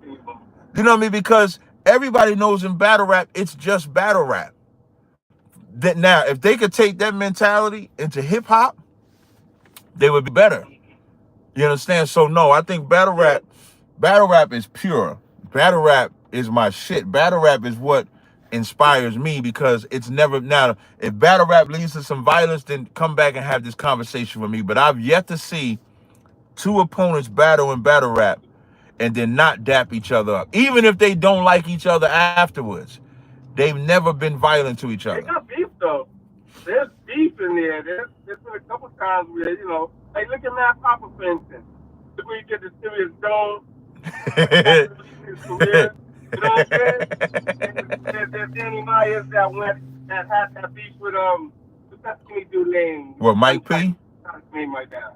You know what I mean? Because everybody knows in battle rap, it's just battle rap. That now, if they could take that mentality into hip hop, they would be better. You understand? So no, I think battle rap is pure. Battle rap is my shit. Battle rap is what inspires me, because it's never. Now, if battle rap leads to some violence, then come back and have this conversation with me. But I've yet to see two opponents battle in battle rap and then not dap each other up, even if they don't like each other afterwards. They've never been violent to each other. They got beef though. There's beef in there. There's been a couple times where, like look at Matt Papa, for instance. Look where he did the Serious Dome. his career. You know what I'm saying? There's Danny Myers that had that beef with what's that skinny dude name? What, Mike P? Not his name right now.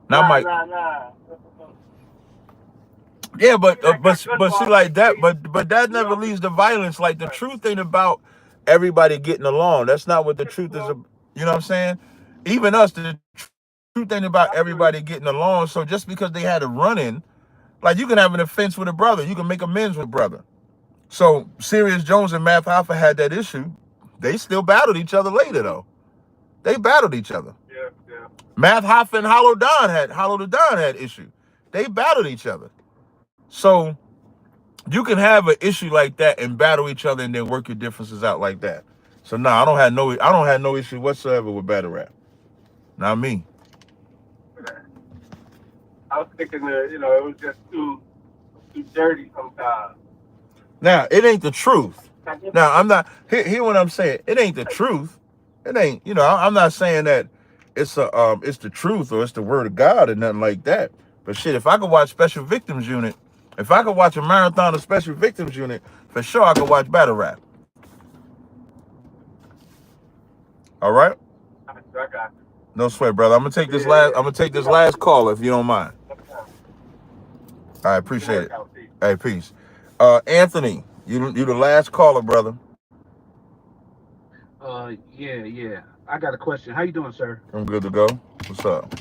Not Mike. Nah. Yeah, but see, like that, but that never leads to violence. Like, the truth ain't about everybody getting along. That's not what the truth is. You know what I'm saying? Even us, the truth ain't about everybody getting along. So just because they had a run-in, like, you can have an offense with a brother, you can make amends with brother. So Sirius Jones and Math Hoffa had that issue. They still battled each other later, though. They battled each other. Yeah. Math Hoffa and Hollow the Don had issue. They battled each other. So you can have an issue like that and battle each other and then work your differences out like that. So I don't have no issue whatsoever with battle rap. Not me. I was thinking that, it was just too dirty sometimes. Now, it ain't the truth. Now, I'm not, hear what I'm saying. It ain't the truth. It ain't, I'm not saying that it's the truth or it's the word of God or nothing like that. But shit, if I could watch Special Victims Unit, if I could watch a marathon of Special Victims Unit, for sure I could watch battle rap. All right? I got you. No sweat, brother. I'm gonna take this last call if you don't mind. I appreciate it. Hey, peace. Anthony, you the last caller, brother. Yeah. I got a question. How you doing, sir? I'm good to go. What's up?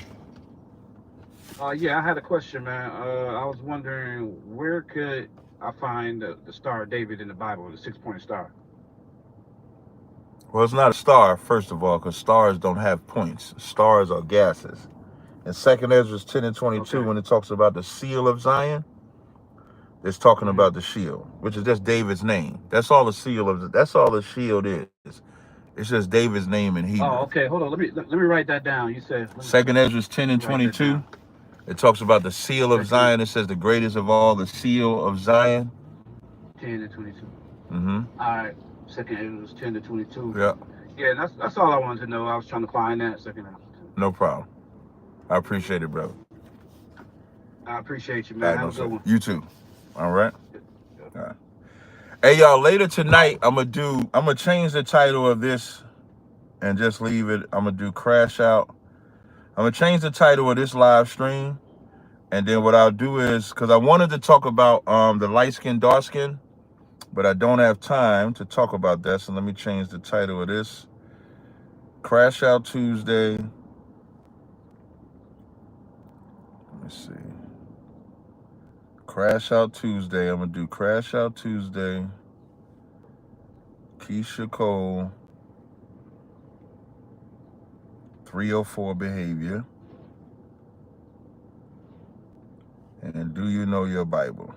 Yeah, I had a question, man. I was wondering, where could I find the Star of David in the Bible, the 6-point star? Well, it's not a star, first of all, because stars don't have points. Stars are gases. In 2 Ezra 10 and 22, when it talks about the seal of Zion, it's talking about the shield, which is just David's name. That's all the shield is. It's just David's name in Hebrew. Oh, okay. Hold on. Let me write that down. You said 2 Ezra 10 and 22. It talks about the seal of Zion. It says the greatest of all, the seal of Zion. 10 and 22. Mm-hmm. All right. 2 Ezra 10 to 22. Yeah. Yeah, that's all I wanted to know. I was trying to find that 2 Ezra. No problem. I appreciate it, brother. I appreciate you, man. Have a good one. You too. All right. All right. Hey, y'all, later tonight, I'm gonna change the title of this and just leave it. I'm gonna do Crash Out. I'm gonna change the title of this live stream. And then what I'll do is, because I wanted to talk about the light skin, dark skin, but I don't have time to talk about that. So let me change the title of this. Crash Out Tuesday. Let me see. Crash Out Tuesday. I'm going to do Crash Out Tuesday. Keisha Cole. 304 behavior. And do you know your Bible?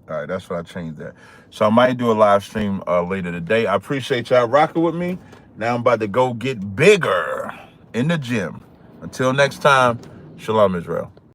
All right, that's what I changed that. So I might do a live stream later today. I appreciate y'all rocking with me. Now I'm about to go get bigger in the gym. Until next time, Shalom, Israel.